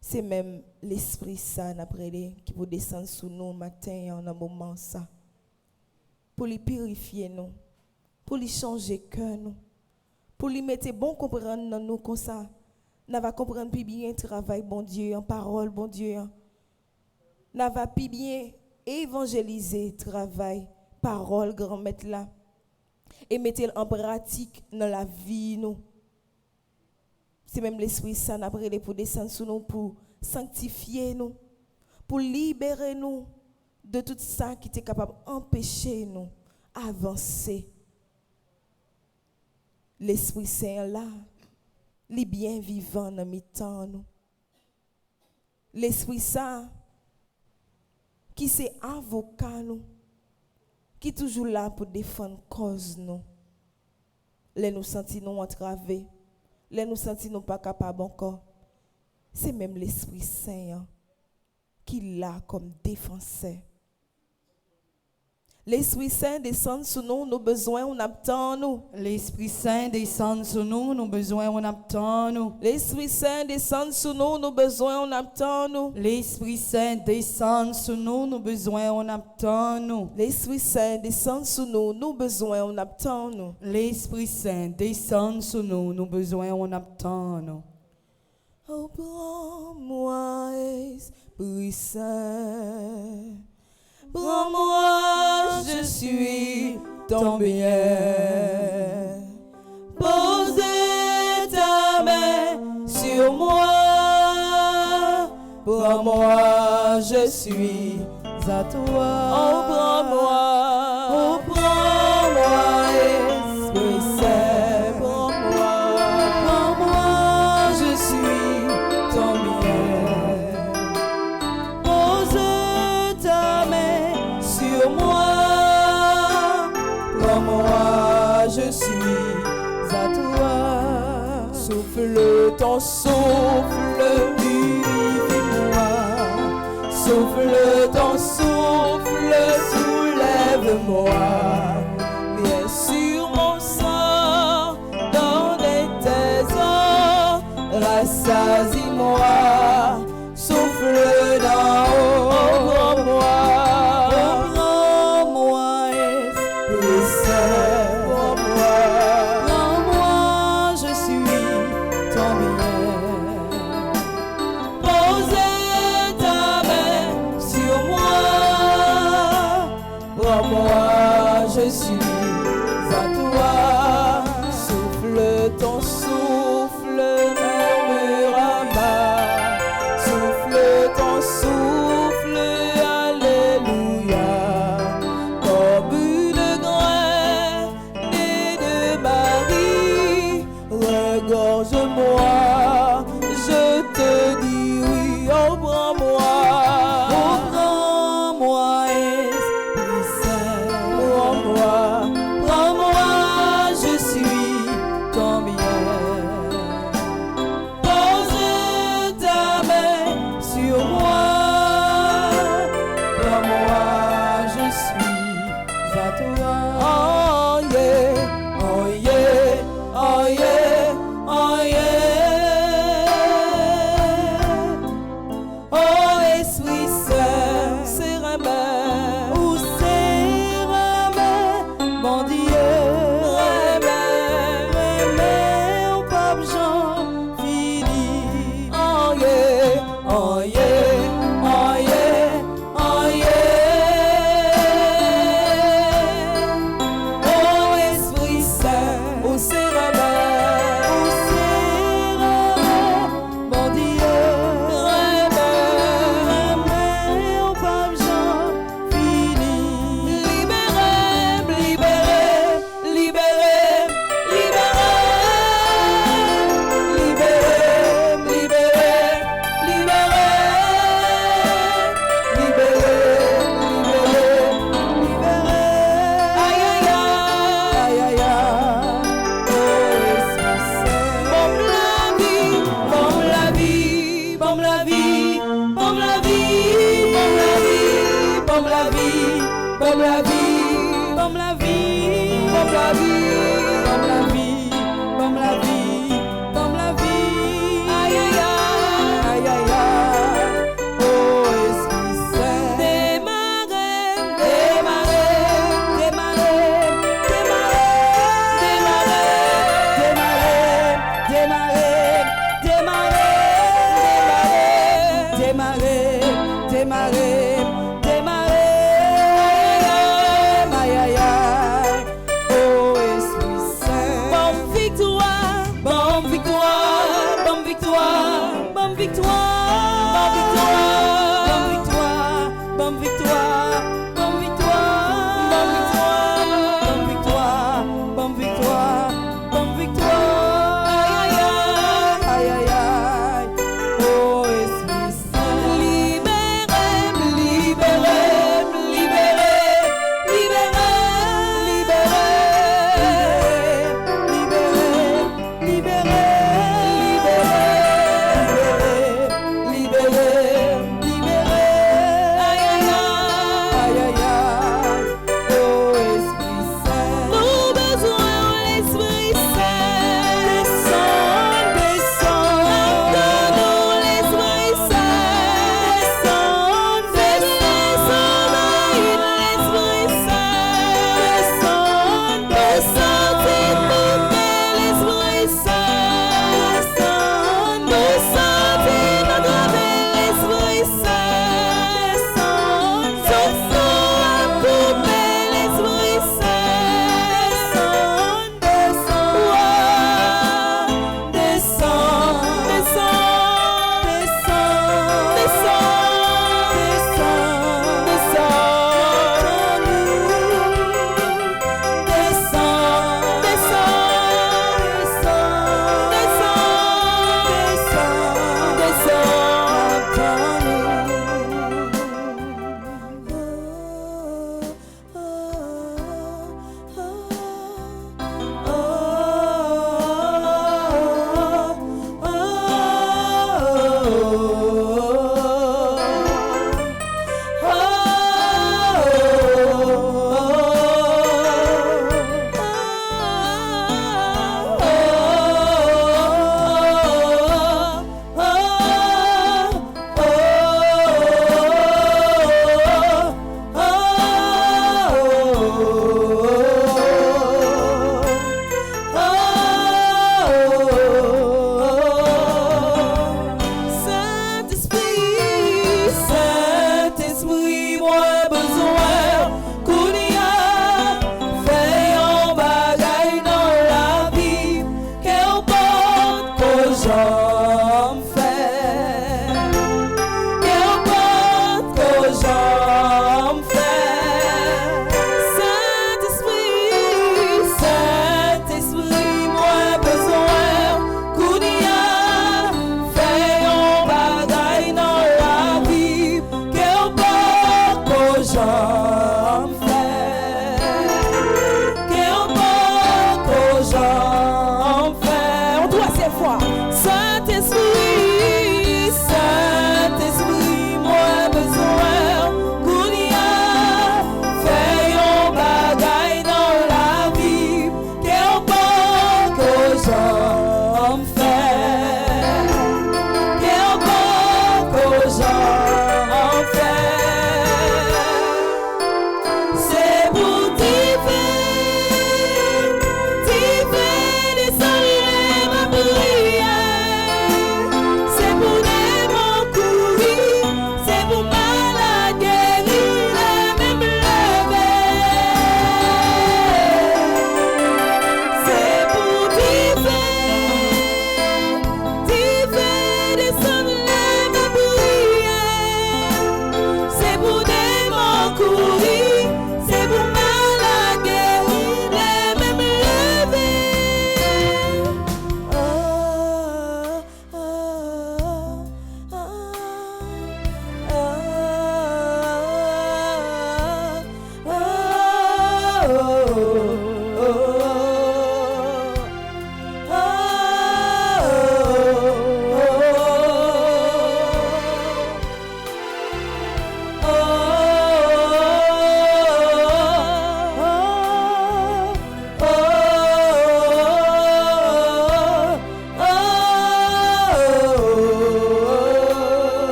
C'est même l'Esprit Saint après qui peut descendre sur nous matin en un moment ça. Pour lui purifier nous, pour lui changer cœur nous, pour lui mettre bon comprendre dans nous comme ça. N'a va comprendre plus bien travail bon Dieu en parole bon Dieu. N'a va plus bien évangéliser travail parole grand maître là et mettez en pratique dans la vie nous. C'est même l'Esprit Saint après pour descendre sur nous pour sanctifier nous, pour libérer nous de tout ça qui est capable d'empêcher nous avancer. L'Esprit Saint là, il bien vivant dans mi-temps nous. L'Esprit Saint qui c'est avocat nous, qui est toujours là pour défendre cause nous. Les nous sentir nous entravés, les nous sentir nous pas capables encore. C'est même l'Esprit Saint qui l'a comme défenseur. L'Esprit Saint descend sur nous, nos besoins, on attend nous. L'Esprit Saint descend sur nous, nos besoins, on attend nous. L'Esprit Saint descend sur nous, nos besoins, on attend nous. L'Esprit Saint descend sur nous, nos besoins, on attend nous. L'Esprit Saint descend sur nous, nos besoins, on attend nous. L'Esprit Saint descend sur nous, nos besoins, on attend nous. Oh, prends-moi, Esprit Saint. Prends-moi, je suis ton bien. Pose ta main sur moi. Prends-moi, je suis à toi. Oh, prends-moi, Esprit Saint. Prends-moi, je suis ton bien. Pose ta main sur moi, prends-moi, je suis à toi. Souffle ton souffle, vivez-moi. Souffle ton souffle, soulève-moi. Viens sur mon sang, dans des trésors, rassasie-moi. Souffle d'en haut, prends-moi. Je suis à toi, souffle ton souffle, murmure à ma suis à toi. Oh yeah, oh yeah, oh yeah, oh yeah. Oh Esprit Saint, c'est remède, Où c'est remède, mon Dieu, remède au pape Jean Philippe. oh yeah, oh yeah, oh yeah, oh yeah. Oh Esprit Saint, où c'est remède, Où c'est remède, mon Dieu, remède au pape Jean Philippe. libérez, libérez, libérez, libérez, libérez, libérez, libérez, libérez, libérez, aïe aïe aïe, Aïe aïe aïe, oh Esprit Saint. bombe la vie, bombe la vie, bombe la vie, bombe la vie, bombe la vie, bombe la vie, bombe la vie, bombe la vie, Comme la vie, comme la vie, aïe aïe aïe, aïe aïe aïe, oh Esprit Saint. démarrez, démarrez, démarrez, démarrez, démarrez, démarrez, démarrez, Démarrer, démarrer, démarrez, aïe aïe aïe, oh Esprit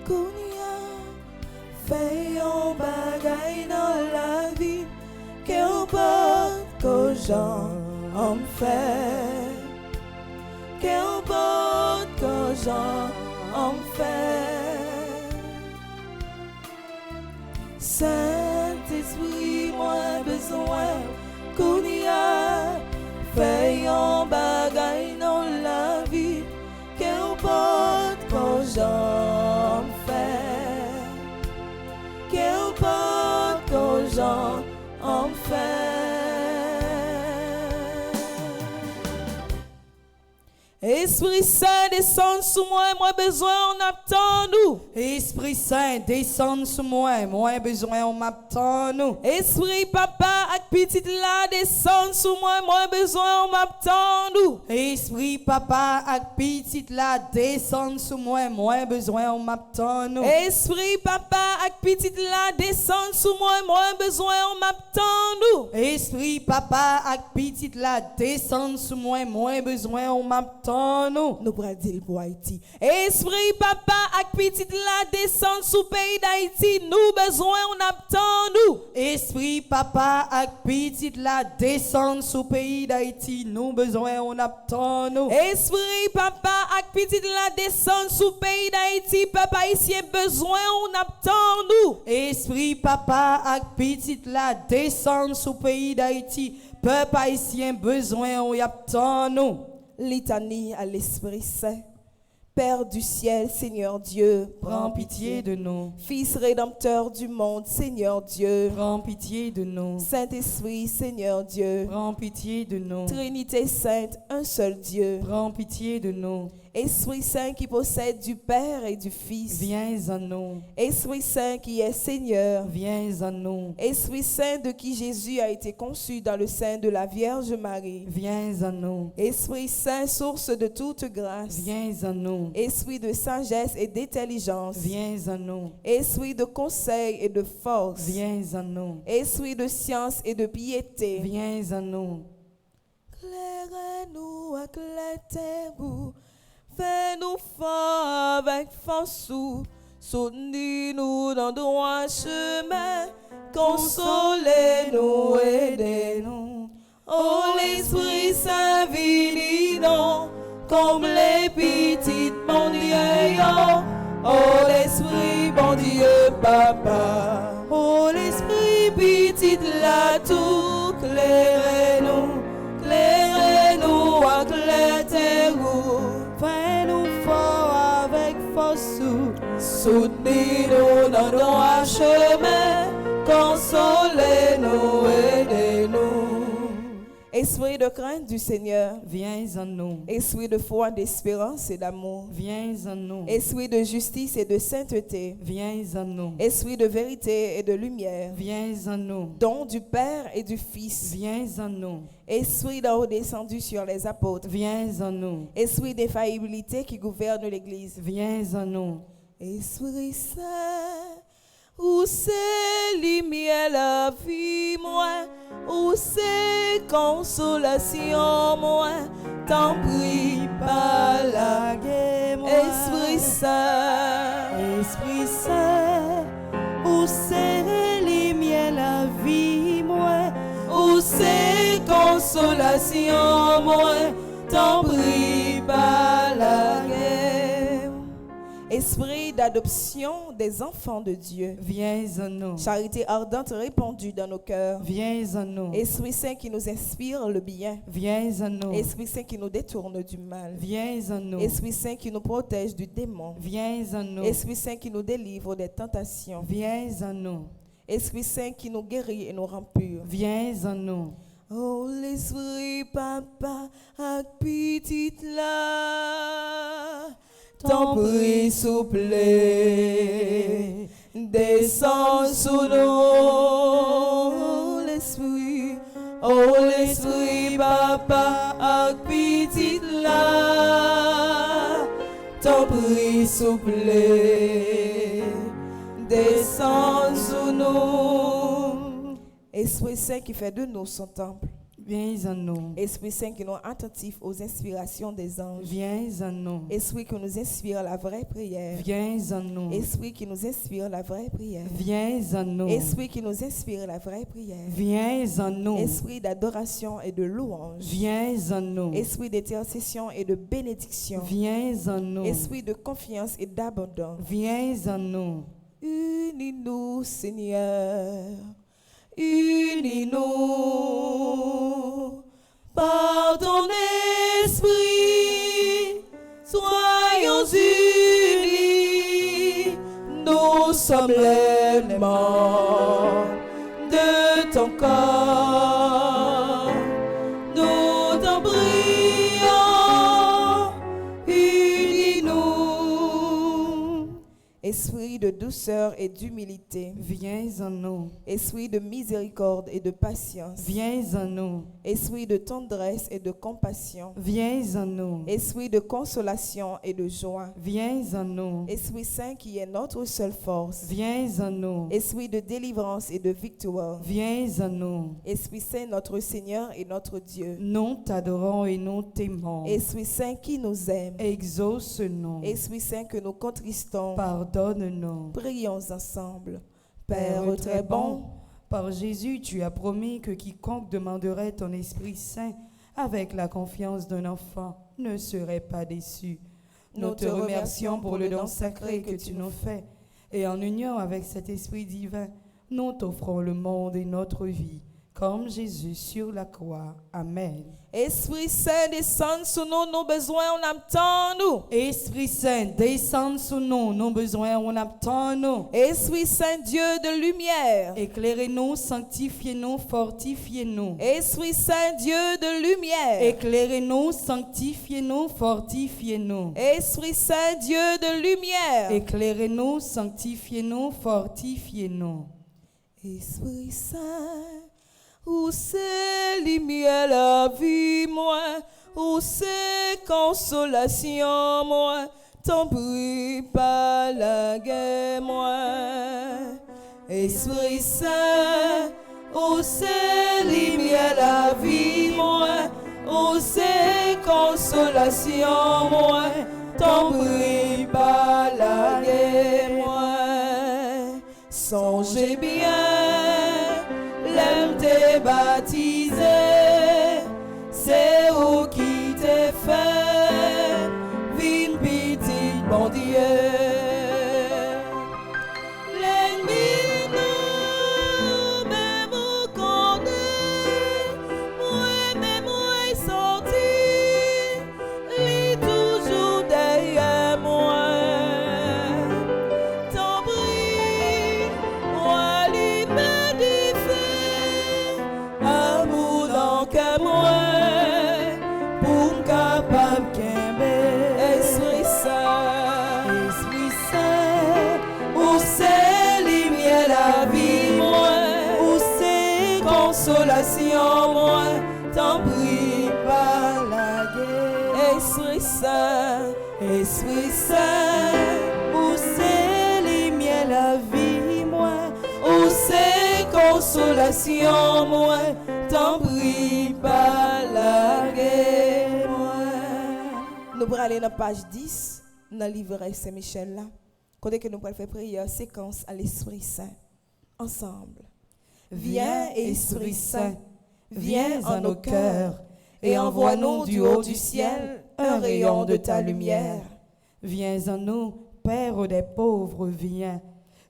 Kounia, fais un bagay dans la vie, qu'importe que j'en fait, qu'importe que j'en fait. Saint-Esprit, moi besoin, Kounia, fais un bagay dans la vie, qu'importe que j'en fais, qu'importe que j'en fais. Esprit Saint, descend sous moi, moi besoin, on attend nous. Esprit Saint, descend sur moi, moi besoin, on m'attend nous. Esprit Papa, ak petite là, descend sous moi, moi besoin, on m'attend nous. Esprit Papa, ak petite là, descend sur moi, moi besoin, on m'attend nous. Esprit Papa, ak petite là, descend sous moi, moi besoin, on m'attend nous. Esprit Papa, ak petite là, descend sur moi, moi besoin, on m'attend nous. Nous pourrons dire pour Haïti. Esprit Papa, ak petite là, descend sous pays d'Haïti, nous besoin, on attend nous. Esprit Papa, ak petite là, descend sur pays d'Haïti, nous besoin, on attend nous. Esprit Papa, ak petite là, descend sous pays d'Haïti, peuple haïtien besoin, on attend nous. Esprit Papa, ak petite là, descend sur pays d'Haïti, peuple haïtien besoin, on attend nous. Litanie à l'Esprit Saint. Père du ciel, Seigneur Dieu, Prends pitié de nous. Fils rédempteur du monde, Seigneur Dieu. Prends pitié de nous. Saint-Esprit, Seigneur Dieu. Prends pitié de nous. Trinité sainte, un seul Dieu. Prends pitié de nous. Esprit Saint qui possède du Père et du Fils. Viens à nous. Esprit Saint qui est Seigneur. Viens à nous. Esprit Saint de qui Jésus a été conçu dans le sein de la Vierge Marie. Viens à nous. Esprit Saint, source de toute grâce. Viens à nous. Esprit de sagesse et d'intelligence. Viens à nous. Esprit de conseil et de force. Viens à nous. Esprit de science et de piété. Viens à nous. Claire-nous, éclairez-nous, fais-nous fort avec force, soutenez-nous dans le droit chemin, consolez-nous, aidez-nous. Oh, l'Esprit Saint, venez-nous, comme les petites mon Dieu, oh, l'Esprit, bon Dieu, Papa. Oh, l'Esprit, petite là, tout, clairez-nous, clairez-nous, éclairez-nous. Fais-nous fort avec force, soutenez-nous dans nos chemins, consolez-nous, aidez-nous. Esprit de crainte du Seigneur, Viens à nous. esprit de foi, d'espérance et d'amour, Viens à nous. esprit de justice et de sainteté, Viens à nous. esprit de vérité et de lumière, Viens à nous. don du Père et du Fils, Viens à nous. esprit d'en haut descendu sur les apôtres, Viens à nous. esprit d'infaillibilité qui gouverne l'Église. Viens à nous. Esprit Saint, où c'est lumière la vie, moi, où c'est consolation, moi, t'en prie pas la guerre, moi. Esprit Saint, Esprit Saint, où c'est lumière la vie, moi, où c'est consolation, moi, t'en prie pas la guerre. Esprit d'adoption des enfants de Dieu. Viens à nous. Charité ardente répandue dans nos cœurs. Viens à nous. Esprit Saint qui nous inspire le bien. Viens à nous. Esprit Saint qui nous détourne du mal. Viens à nous. Esprit Saint qui nous protège du démon. Viens à nous. Esprit Saint qui nous délivre des tentations. Viens à nous. Esprit Saint qui nous guérit et nous rend purs. Viens à nous. Oh, l'Esprit Papa, ak petite là, t'en prie, souple, descends sous nous, l'Esprit, oh, l'Esprit Papa, ak petite là, t'en prie, souple, descends sous nous. Esprit Saint qui fait de nous son temple. Viens en nous. Esprit Saint qui nous est attentif aux inspirations des anges. Viens en nous. Esprit qui nous inspire la vraie prière. Viens en nous. Esprit qui nous inspire la vraie prière. Viens en nous. Esprit qui nous inspire la vraie prière. Viens en nous. Esprit d'adoration et de louange. Viens en nous. Esprit d'intercession et de bénédiction. Viens en nous. Esprit de confiance et d'abandon. Viens en nous. Unis-nous, Seigneur. Unis-nous par ton esprit. Soyons unis. Nous sommes les membres de ton corps. Nous t'en prions. Unis-nous. Esprit de douceur et d'humilité. Viens en nous. Esprit de miséricorde et de patience. Viens en nous. Esprit de tendresse et de compassion. Viens en nous. Esprit de consolation et de joie. Viens en nous. Esprit Saint qui est notre seule force. Viens en nous. Esprit de délivrance et de victoire. Viens en nous. Esprit Saint, notre Seigneur et notre Dieu. Nous t'adorons et nous t'aimons. Esprit Saint qui nous aime. Exauce-nous. Esprit Saint que nous contristons. Pardonne-nous. Prions ensemble. Père très bon, par Jésus, tu as promis que quiconque demanderait ton Esprit Saint avec la confiance d'un enfant ne serait pas déçu. Nous te remercions pour le don sacré que tu nous fais. Et en union avec cet Esprit divin, nous t'offrons le monde et notre vie, comme Jésus sur la croix. Amen. Esprit Saint, descend sur nous, nos besoins, on attend nous. Esprit Saint, descends sur nous, nos besoins, on attend nous. Esprit Saint, Dieu de lumière. Éclairez-nous, sanctifiez-nous, fortifiez-nous. Esprit Saint, Dieu de lumière. Éclairez-nous, sanctifiez-nous, fortifiez-nous. Esprit Saint, Dieu de lumière. Éclairez-nous, sanctifiez-nous, fortifiez-nous. Esprit Saint, où c'est lumière la vie, moi, où c'est consolation, moi, t'en prie pas la guerre, moi. Esprit Saint, où c'est lumière la vie, moi, où c'est consolation, moi, t'en prie pas la guerre, moi. Songez bien, l'aime t'est baptisé, c'est où qui t'est fait, vine petite bon Dieu. L'ennemi nous même au condé, moi-même moi sorti, lui toujours derrière moi. T'en prie, moi lui me défait, amour dans qu'à moi, pour m'capable qu'aimer. Esprit Saint, où c'est lumière la vie, moi, où c'est consolation, moi, t'en prie pas la guerre. Esprit Saint, où c'est lumière la vie, moi, où c'est consolation, moi, t'en prie pas la guerre, moi. Nous allons aller dans la page 10, dans le livre Saint-Michel là. Côté que nous allons faire prière, séquence à l'Esprit Saint. Ensemble. Viens, Esprit Saint, viens en nos cœurs et envoie-nous du haut du ciel un rayon de ta lumière. Viens en nous, Père des pauvres, viens.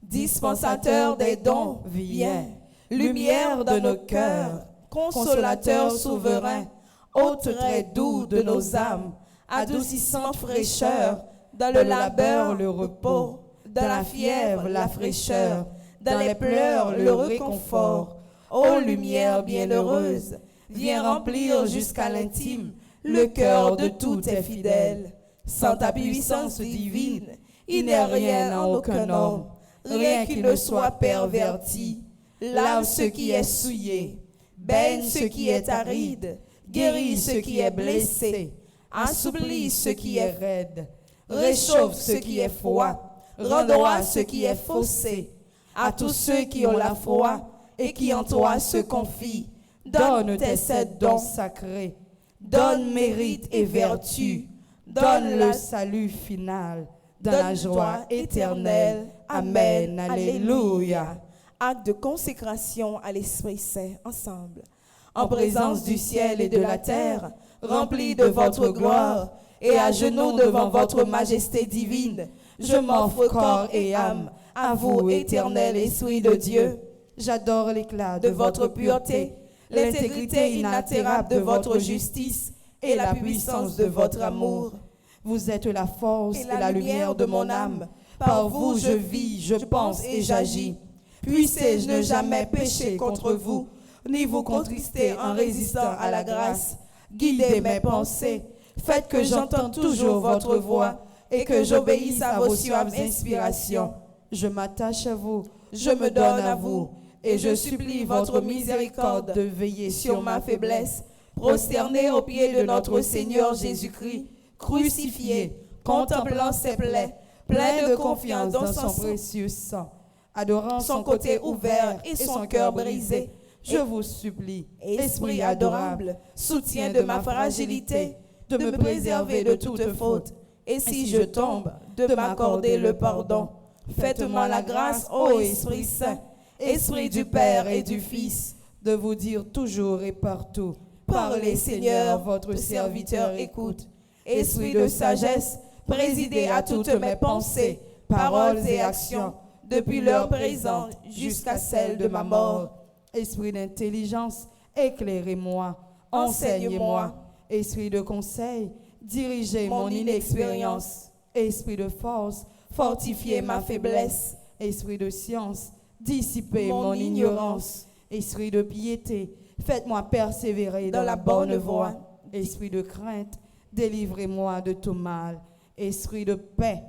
Dispensateur des dons, viens. Lumière de nos cœurs, consolateur souverain, hôte très doux de nos âmes, adoucissant fraîcheur, dans le labeur le repos, dans la fièvre la fraîcheur, dans les pleurs le réconfort. Ô lumière bienheureuse, viens remplir jusqu'à l'intime le cœur de tous tes fidèles. Sans ta puissance divine, il n'est rien en aucun homme, rien qui ne soit perverti. Lave ce qui est souillé, baigne ce qui est aride, guéris ce qui est blessé, assouplis ce qui est raide, réchauffe ce qui est froid, rend droit ce qui est faussé. À tous ceux qui ont la foi et qui en toi se confient, donne tes 7 dons sacrés, donne mérite et vertu, donne le salut final, dans la joie éternelle. Amen. Alléluia. Acte de consécration à l'Esprit Saint, ensemble. En présence du ciel et de la terre, remplis de votre gloire, et à genoux devant votre majesté divine, je m'offre corps et âme à vous, éternel Esprit de Dieu. J'adore l'éclat De votre pureté, l'intégrité inaltérable de votre justice et la puissance de votre amour. Vous êtes la force Et la lumière de mon âme. Par vous je vis, je pense et j'agis. Puissé-je ne jamais pécher contre vous, ni vous contrister en résistant à la grâce. Guidez mes pensées, faites que j'entende toujours votre voix et que j'obéisse à vos suaves inspirations. Je m'attache à vous, Je me donne à vous et je supplie votre miséricorde de veiller sur ma faiblesse, prosterné aux pieds de notre Seigneur Jésus-Christ, crucifié, contemplant ses plaies, plein de confiance dans son précieux sang, adorant son côté ouvert et son cœur brisé. Je vous supplie, Esprit adorable, soutien de ma fragilité, de me préserver de toute faute. Et si je tombe, de m'accorder le pardon. Faites-moi la grâce, ô Esprit Saint, Esprit du Père et du Fils, de vous dire toujours et partout, parlez Seigneur, votre serviteur écoute. Esprit de sagesse, présidez à toutes mes pensées, paroles et actions, depuis l'heure présente jusqu'à celle de ma mort. Esprit d'intelligence, éclairez-moi, enseignez-moi. Esprit de conseil, dirigez mon inexpérience. Esprit de force, Fortifiez ma faiblesse. Esprit de science, dissipez mon ignorance. Esprit de piété, faites-moi persévérer dans la bonne voie. Esprit de crainte, délivrez-moi de tout mal. Esprit de paix,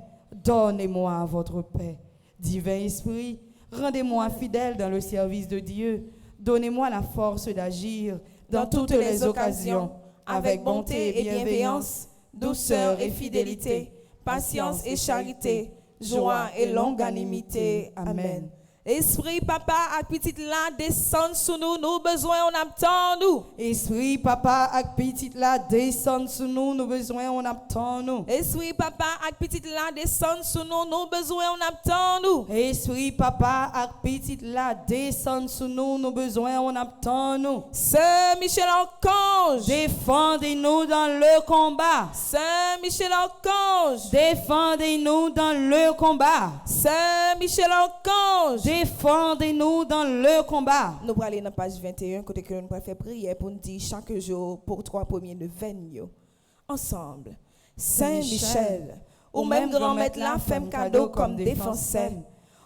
donnez-moi votre paix. Divin Esprit, rendez-moi fidèle dans le service de Dieu. Donnez-moi la force d'agir dans toutes les occasions, avec bonté et bienveillance, douceur et fidélité, patience et charité, joie et longanimité. Amen. Esprit papa ak petite là descend sous nous, nous besoin on attend nous. Esprit papa ak petite là descend sous nous, nous besoin on attend nous. Esprit papa ak petite là descend sous nous, nous besoin on attend nous. Esprit papa ak petite là descend sous nous, nous besoin on attend nous. Saint Michel Archange, défendez-nous dans le combat. Saint Michel Archange, défendez-nous dans le combat. Saint Michel Archange, défendez-nous dans le combat. Nous allons aller dans la page 21, côté que nous allons faire prière pour nous dire chaque jour pour 3 premiers de 20 ensemble. Saint Michel, ou même grand-maître là, fait un cadeau comme défense,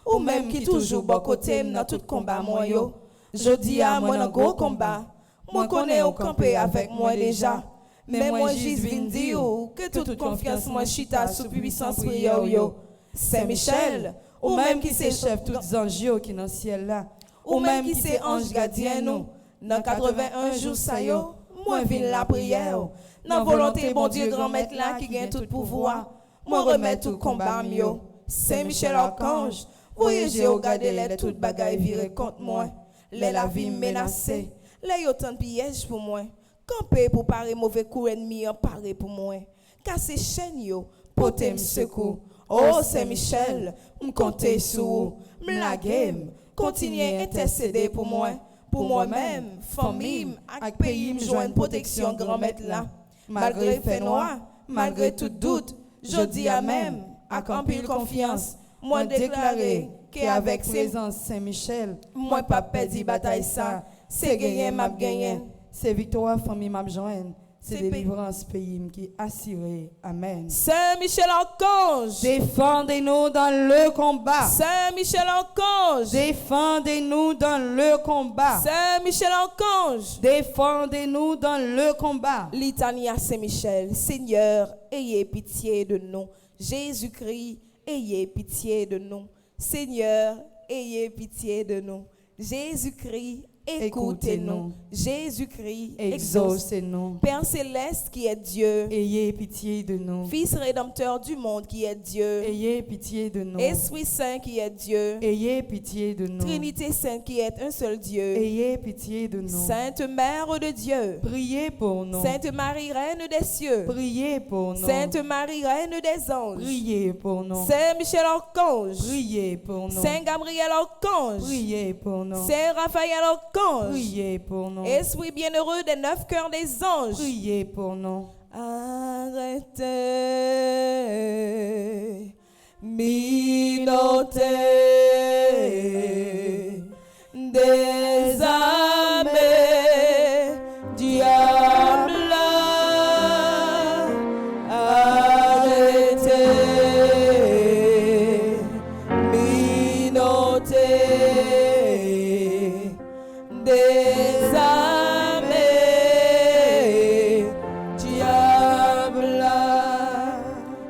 ou même qui toujours bon côté dans tout combat moi yo. Je dis à moi dans gros combat, moi connais au camper avec moi déjà. Mais moi juste vinn dire que toute confiance moi chita sous puissance prière yo. Saint Michel, ou même qui c'est chef tous anges qui dans le ciel là, ou même qui c'est ange gardien nous, dans 81 jours ça yo, moi vinn la prière, dans volonté bon Dieu grand maître là qui gagne tout pouvoir, moi remettre tout combat mieux. Saint Michel Archange, voyagez au garder les toutes bagailles virées contre moi, les la vie menacée, les autant de pièges pour moi, camper pour parer mauvais coup ennemi en parer pour moi, casser chaîne yo, porter me secours. Oh Saint Michel, m'compter sur la game, continuez intercéder pour moi, pour moi-même, famille, avec pays me joindre protection grand maître là. Malgré fait noir, malgré tout doute, je dis à même, avec en pile confiance, moi déclarer qu'avec présence Saint Michel, moi pas perdu bataille ça, c'est gagner m'a gagner. C'est victoire famille m'a joindre. C'est délivrance pays qui assuré. Amen. Saint Michel Archange, défendez-nous dans le combat. Saint Michel Archange, défendez-nous dans le combat. Saint Michel Archange, défendez-nous dans le combat. Litanie à Saint Michel, Seigneur, ayez pitié de nous. Jésus-Christ, ayez pitié de nous. Seigneur, ayez pitié de nous. Jésus-Christ, écoutez-nous. Jésus-Christ, exauce. Exaucez-nous. Père céleste qui est Dieu, Ayez pitié de nous. Fils rédempteur du monde qui est Dieu, Ayez pitié de nous. Esprit Saint qui est Dieu, Ayez pitié de nous. Trinité Sainte qui est un seul Dieu, Ayez pitié de nous. Sainte Mère de Dieu, Priez pour nous. Sainte Marie, Reine des cieux, Priez pour nous. Sainte Marie, Reine des anges, Priez pour nous. Saint Michel Archange, Priez pour nous. Saint Gabriel Archange, Priez pour nous. Saint Raphaël Archange, Priez pour nous. Esprit bienheureux des 9 cœurs des anges, Priez pour nous. arrêtez, minotez des armées, diable, arrêtez, minotez des armées, diable.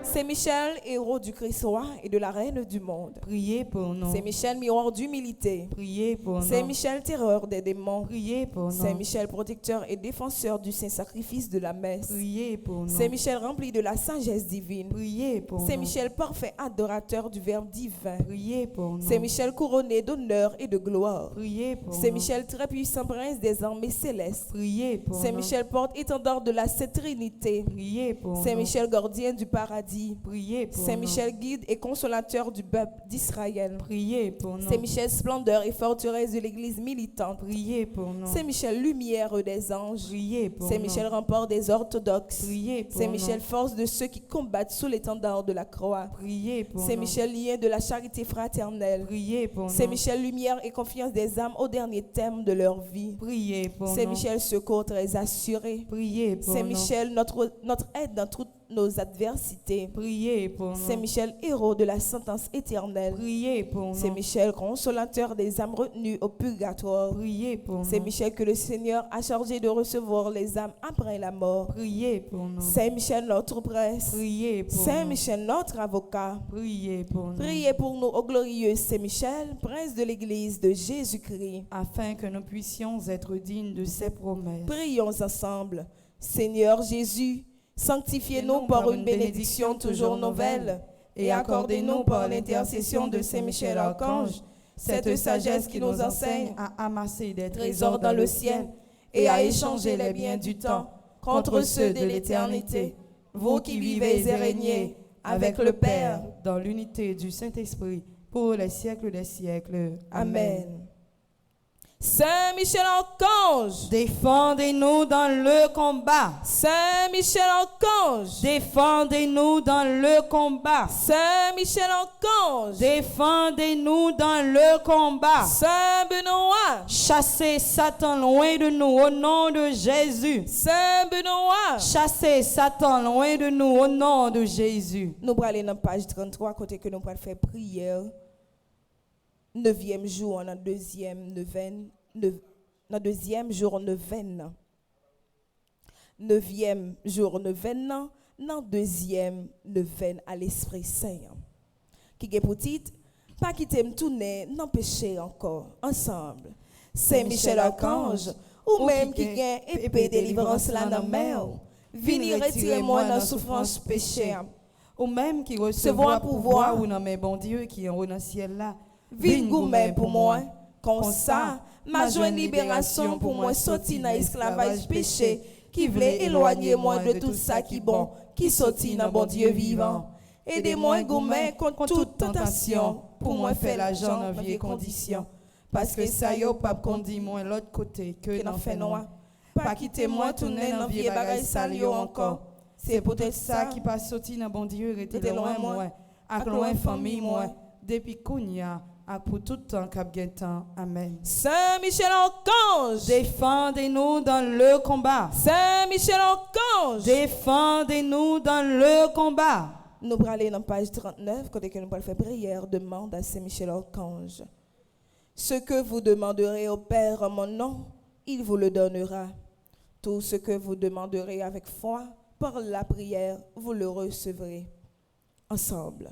C'est Michel, héros du Christ roi et de la reine du monde. Priez pour nous. C'est Michel, miroir d'humilité. Priez pour C'est nous. Michel, terreur des démons. Priez pour C'est nous. Michel, protecteur et défenseur du saint sacrifice de la messe. Priez pour nous. C'est Michel, rempli de la sagesse divine. Priez pour C'est nous. Michel, parfait adorateur du Verbe divin. Priez pour nous. C'est Michel, couronné d'honneur et de gloire. Priez pour C'est nous. Michel, très puissant prince des armées célestes. Priez pour C'est nous. Michel, porte-étendard de la Sainte Trinité. Priez pour C'est nous. Michel, gardien du paradis. Priez pour C'est nous. Michel, guide et consolateur du peuple d'Israël. Priez pour nous. C'est Michel, splendeur et forteresse de l'église militante. Priez pour nous. C'est Michel, lumière des anges. Priez pour C'est nous. Michel, rempart des orthodoxes. Priez pour C'est nous. Michel, force de ceux qui combattent sous l'étendard de la croix. Priez pour C'est nous. Michel, lien de la charité fraternelle. Priez pour C'est nous. Michel, lumière et confiance des âmes au dernier terme de leur vie. Priez pour C'est nous. Michel, secours très assuré. Priez pour C'est nous. Michel, notre aide dans toutes nos adversités. Priez pour C'est nous. Michel, héros de la sentence éternelle. Priez pour C'est nous. Michel, consolateur des âmes retenues au purgatoire. Priez pour C'est nous. Michel que le Seigneur a chargé de recevoir les âmes après la mort. Priez pour nous. Saint Michel, notre prince. Priez pour Saint nous. Michel, notre avocat. Priez pour nous. Priez pour nous, ô glorieux Saint Michel, prince de l'Église de Jésus-Christ. Afin que nous puissions être dignes de ses promesses. Prions ensemble. Seigneur Jésus, sanctifiez-nous par une bénédiction toujours nouvelle et accordez-nous par l'intercession de Saint Michel Archange cette sagesse qui nous enseigne à amasser des trésors dans le ciel et à échanger les biens du temps contre ceux de l'éternité. Vous qui vivez et régnez avec le Père. dans l'unité du Saint-Esprit pour les siècles des siècles. Amen. Saint Michel Archange, Défendez-nous dans le combat. Saint Michel Archange, Défendez-nous dans le combat. Saint Michel Archange, Défendez-nous dans le combat. Saint Benoît, Chassez Satan loin de nous au nom de Jésus. Saint Benoît. Chassez Satan loin de nous au nom de Jésus. Nous allons aller dans la page 33, côté que nous allons faire prière. 9e jour, dans deuxième neuvaine. Dans deuxième jour neuvaine. 9e jour neuvaine. Dans deuxième neuvaine à l'Esprit Saint. Qui est pour titre, pas quitter me tourner, n'empêcher encore, ensemble. Saint Michel Archange, ou même qui gagne épée délivrance là dans la mer. Vini retirer-moi dans souffrance péché. Ou même qui Recevoir recevoir pouvoir. pouvoir ou non mais bon Dieu qui est en haut dans le ciel là. Vine gourmet pour moi, comme ça, ma joie libération pour moi sortir dans l'esclavage péché, qui voulait éloigner moi de tout ça qui bon, qui sortit dans bon Dieu vivant. Aidez-moi gourmet contre toute tentation, pour moi faire l'argent dans vieille condition. Parce que ça y est, pas conduit moi l'autre côté que dans fait noir. Pas quitter moi tourner dans vieille bagaille salio encore. C'est peut-être ça qui passe sorti dans bon Dieu Était était loin, loin moi. moi, ak loin famille moi, depuis kounya ak pour tout temps k'ap gen temps. Amen. Saint Michel Archange, Défendez-nous dans le combat. Saint Michel Archange. Défendez-nous dans le combat. Nous allons aller dans page 39, côté que nous allons faire prière, demande à Saint Michel Archange. Ce que vous demanderez au Père en mon nom, il vous le donnera. Tout ce que vous demanderez avec foi, par la prière, vous le recevrez. Ensemble.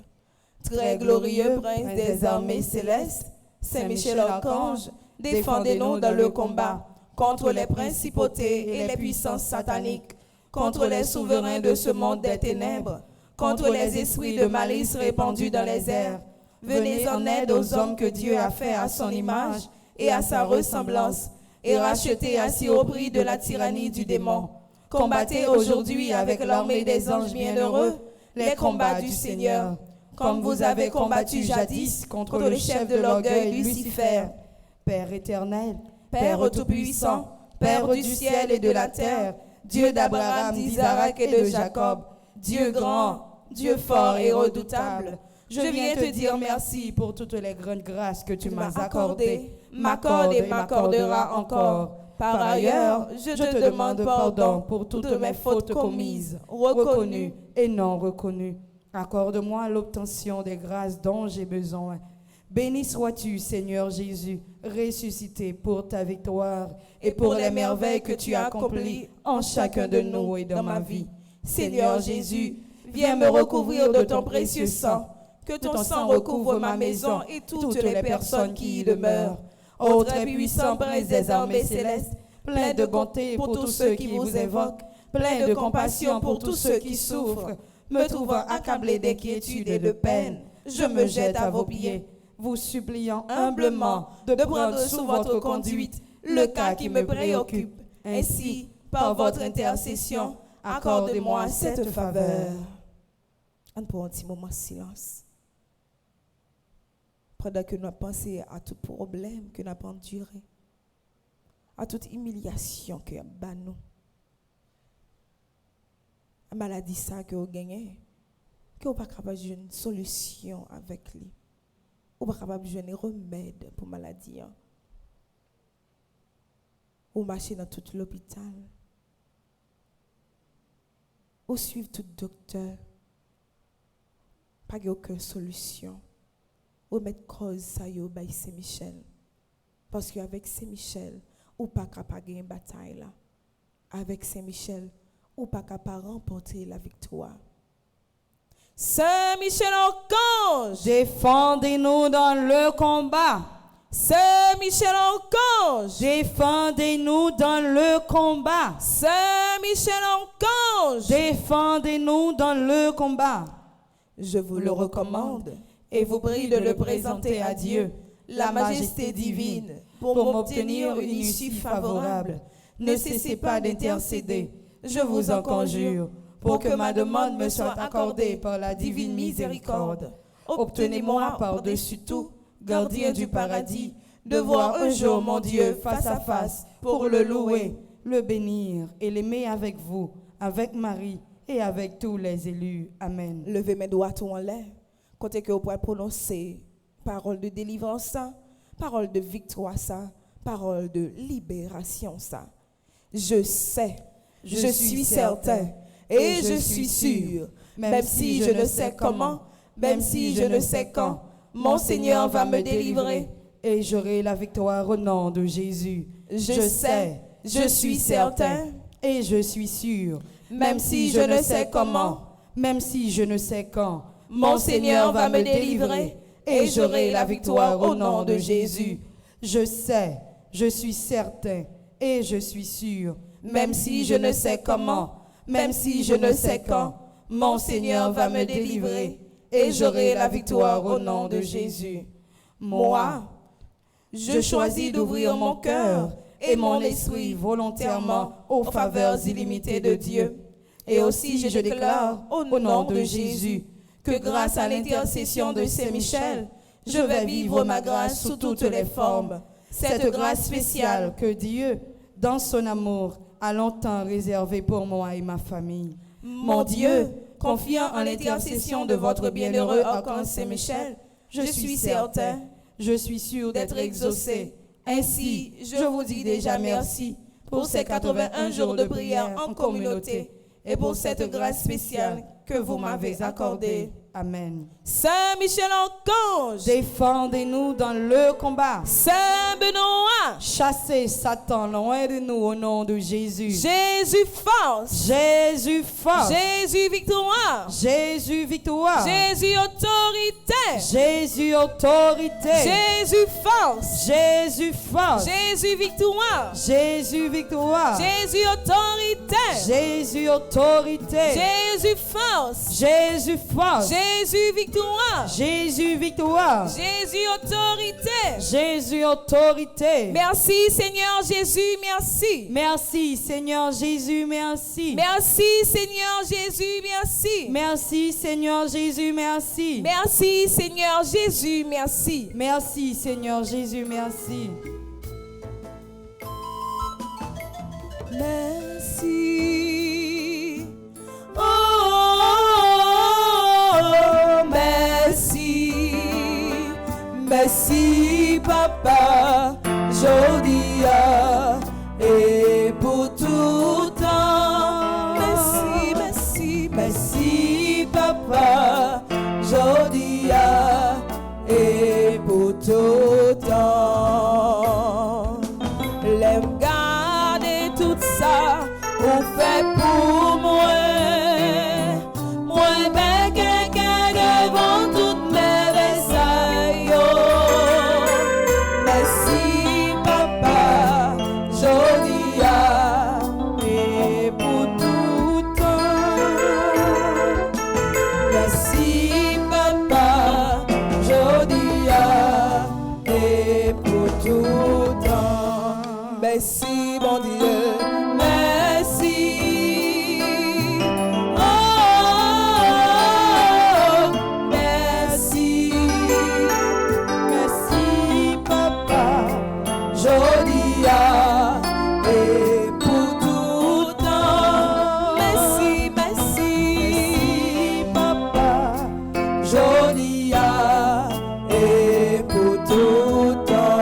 Très glorieux prince des armées célestes, Saint Michel Archange, Défendez-nous dans le combat contre les principautés et les puissances sataniques, contre les souverains de ce monde des ténèbres, contre les esprits de malice répandus dans les airs. Venez en aide aux hommes que Dieu a fait à son image et à sa ressemblance, et rachetés ainsi au prix de la tyrannie du démon. Combattez aujourd'hui avec l'armée des anges bienheureux les combats du Seigneur, comme vous avez combattu jadis contre le chef de l'orgueil, Lucifer. Père éternel, Père tout-puissant, Père du ciel et de la terre, Dieu d'Abraham, d'Isaac et de Jacob, Dieu grand, Dieu fort et redoutable, je viens te dire merci pour toutes les grandes grâces que tu m'as accordées, m'accorde et m'accorderas encore. Par ailleurs, je te demande pardon pour toutes mes fautes commises, reconnues et non reconnues. Accorde-moi l'obtention des grâces dont j'ai besoin. Béni sois-tu, Seigneur Jésus, ressuscité pour ta victoire et pour les merveilles que tu as accomplies en chacun de nous et dans ma vie. Seigneur Jésus, viens me recouvrir de ton précieux sang, que ton sang recouvre ma maison et toutes les personnes qui y demeurent. Ô très puissant prince des armées célestes, plein de bonté pour tous ceux qui vous invoquent, plein de compassion pour tous ceux qui souffrent, me trouvant accablé d'inquiétude et de peine, je me jette à vos pieds, vous suppliant humblement de prendre sous votre conduite le cas qui me préoccupe. Ainsi, par votre intercession, accordez-moi cette faveur. On prend un petit moment de silence. Pendant que nous pensons à tout problème que nous avons enduré, à toute humiliation que nous avons, à la maladie ça que vous gagnez, que vous n'êtes pas capable de jouer une solution avec lui, vous n'êtes pas capable de jouer un remède pour la maladie. Vous marchez dans tout l'hôpital, vous suivez tout docteur, pas aucune solution. Ou mettre cause ça yo by Saint-Michel. Parce qu'avec Saint-Michel, ou pas capable de gagner une bataille là. Avec Saint-Michel, ou pas capable de remporter la victoire. Saint-Michel Archange, Défendez-nous dans le combat. Saint-Michel Archange, Défendez-nous dans le combat. Saint-Michel Archange, Défendez-nous dans le combat. Je vous le recommande et vous prie de le présenter à Dieu, la majesté divine, pour m'obtenir une issue favorable. Ne cessez pas d'intercéder, je vous en conjure, pour que ma demande me soit accordée par la divine miséricorde. Obtenez-moi par-dessus tout, gardien du paradis, de voir un jour mon Dieu face à face pour le louer, le bénir et l'aimer avec vous, avec Marie et avec tous les élus. Amen. Levez mes doigts tout en l'air. Côté que vous pouvez prononcer parole de délivrance, ça, parole de victoire, ça, parole de libération, ça. Je sais, je suis certain et je suis sûr, même si je ne sais comment, même si je ne sais quand, mon Seigneur va me délivrer et j'aurai la victoire au nom de Jésus. Je sais, je suis certain et je suis sûr, même si je ne sais comment, même si je ne sais quand, mon Seigneur va me délivrer et j'aurai la victoire au nom de Jésus. Je sais, je suis certain et je suis sûr, même si je ne sais comment, même si je ne sais quand, mon Seigneur va me délivrer et j'aurai la victoire au nom de Jésus. Moi, je choisis d'ouvrir mon cœur et mon esprit volontairement aux faveurs illimitées de Dieu. Et aussi je déclare au nom de Jésus que grâce à l'intercession de Saint-Michel, je vais vivre ma grâce sous toutes les formes. Cette grâce spéciale que Dieu, dans son amour, a longtemps réservée pour moi et ma famille. Mon Dieu, confiant en l'intercession de votre bienheureux archange Saint-Michel, je suis certain, je suis sûr d'être exaucé. Ainsi, je vous dis déjà merci pour ces 81 jours de prière en communauté et pour cette grâce spéciale que vous m'avez accordée. Amen. Saint Michel Archange, Défendez-nous dans le combat. Saint Benoît, Chassez Satan loin de nous au nom de Jésus. Jésus force, Jésus force. Jésus victoire, Jésus victoire. Jésus autorité, Jésus autorité. Jésus force, Jésus force. Jésus victoire, Jésus victoire. Jésus autorité, Jésus autorité. Jésus force, Jésus force. Jésus victoire, Jésus victoire. Jésus autorité. Jésus autorité. Merci Seigneur Jésus, merci. Merci Seigneur Jésus, merci. Merci Seigneur Jésus, merci. Merci Seigneur Jésus, merci. Merci Seigneur Jésus, merci. Merci Seigneur Jésus, merci. Merci. Oh, merci. Merci Papa, Jodia, et pour tout temps. Merci, merci, merci Papa, Jodia, et pour tout temps. L'aime garder tout ça, on fait pour moi. Moi, ben quelqu'un devant toutes mes bessailles. Merci Papa, Jodia, et pour tout temps. Merci Papa, Jodia, et pour tout temps. Merci mon Dieu, merci. Oh, merci. Merci Papa. Jodia, et pour tout temps. Merci, merci. Papa. Jodia, et pour tout temps.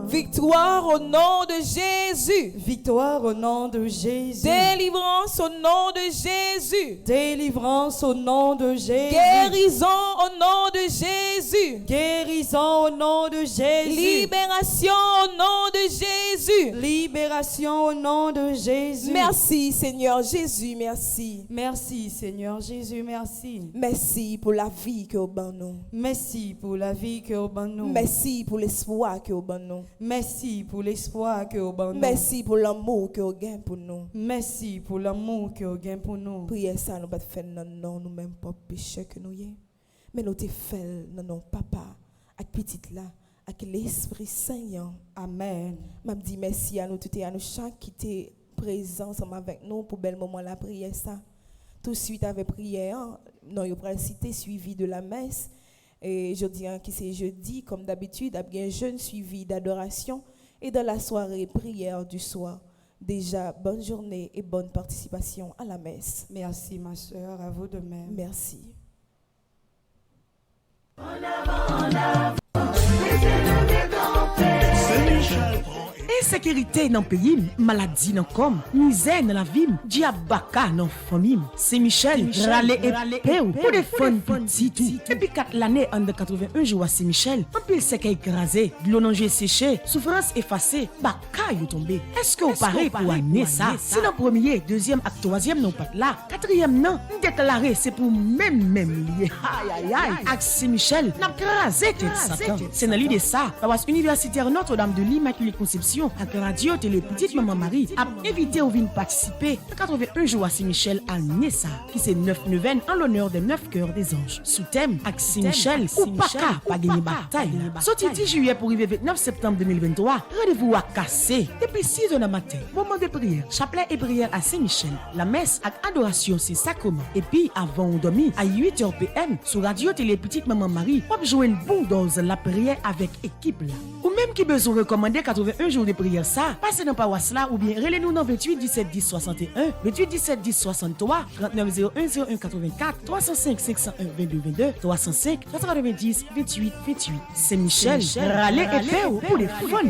Victoire au nom de Jésus. Victoire au nom de Jésus. Délivrance au nom de Jésus. Délivrance au nom de Jésus. Guérison au nom de Jésus. Guérison au nom de Jésus. Libération au nom de Jésus. Libération au nom de Jésus. Merci Seigneur Jésus, merci. Merci Seigneur Jésus, merci. Merci pour la vie que vous ban nous. Merci pour la vie que vous ban nous. Merci pour l'espoir que vous ban nous. Merci pour l'espoir que vous ban nous. Merci pour l'amour que vous gagnez pour nous. Merci pour l'amour que vous gagnez pour nous. Priez ça, nous pas faire non, nous même pas péché que nous y. Mais nous te fait non papa, avec petite là, avec l'Esprit Saint. Amen. M'a dit merci à nous tout et à nous chaque qui était présent ensemble avec nous pour bel moment la prière ça. Tout de suite avec prière, non, il va citer suivi de la messe. Et je dis qui c'est jeudi, comme d'habitude, il y a un jeûne suivi d'adoration et dans la soirée prière du soir. Déjà, bonne journée et bonne participation à la messe. Merci ma soeur, à vous de même. Merci. Insécurité dans le pays, maladie dans le corps, misère dans la vie, diabaka dans la famille. C'est Michel, râle et péou, pour défendre petit tout. Depuis 4 l'année, en 81 jours à Saint-Michel, un pile sec écrasé, de l'eau nangée séchée, souffrance effacée, baka you tombé. Est-ce que vous parlez pour année ça? Si dans le premier, deuxième et troisième non pas là, quatrième non, déclaré c'est pour même lié. Aïe aïe aïe. Avec Saint-Michel, n'a crasé tête Satan. C'est dans l'idée ça, la base universitaire Notre-Dame de l'Immaculée Conception, avec radio télé petite maman Marie, a invité ou vient participer à 81 jours à Saint-Michel à Nessa, qui c'est 9 neuvaines en l'honneur des 9 cœurs des anges. Sous thème, avec Saint-Michel, ou pas gagner bataille. Sorti 10 juillet pour arriver 29 septembre 2023, rendez-vous à casser. Depuis 6 heures du matin, moment de prière, chapelet et prière à Saint-Michel. La messe avec adoration, c'est sacrement. Et puis, avant on dormit, à 8h PM, sur radio télé petite maman Marie, on jouer une bonne dose la prière avec équipe là. Ou même qui besoin recommander 81 jours de prière ça, passez dans paroisse là ou bien relez-nous dans 28 17 10 61, 28 17 10 63, 39 01 01 84, 305 501 22 22, 305 90 28 28. C'est Michel, râler et paix pour les fun.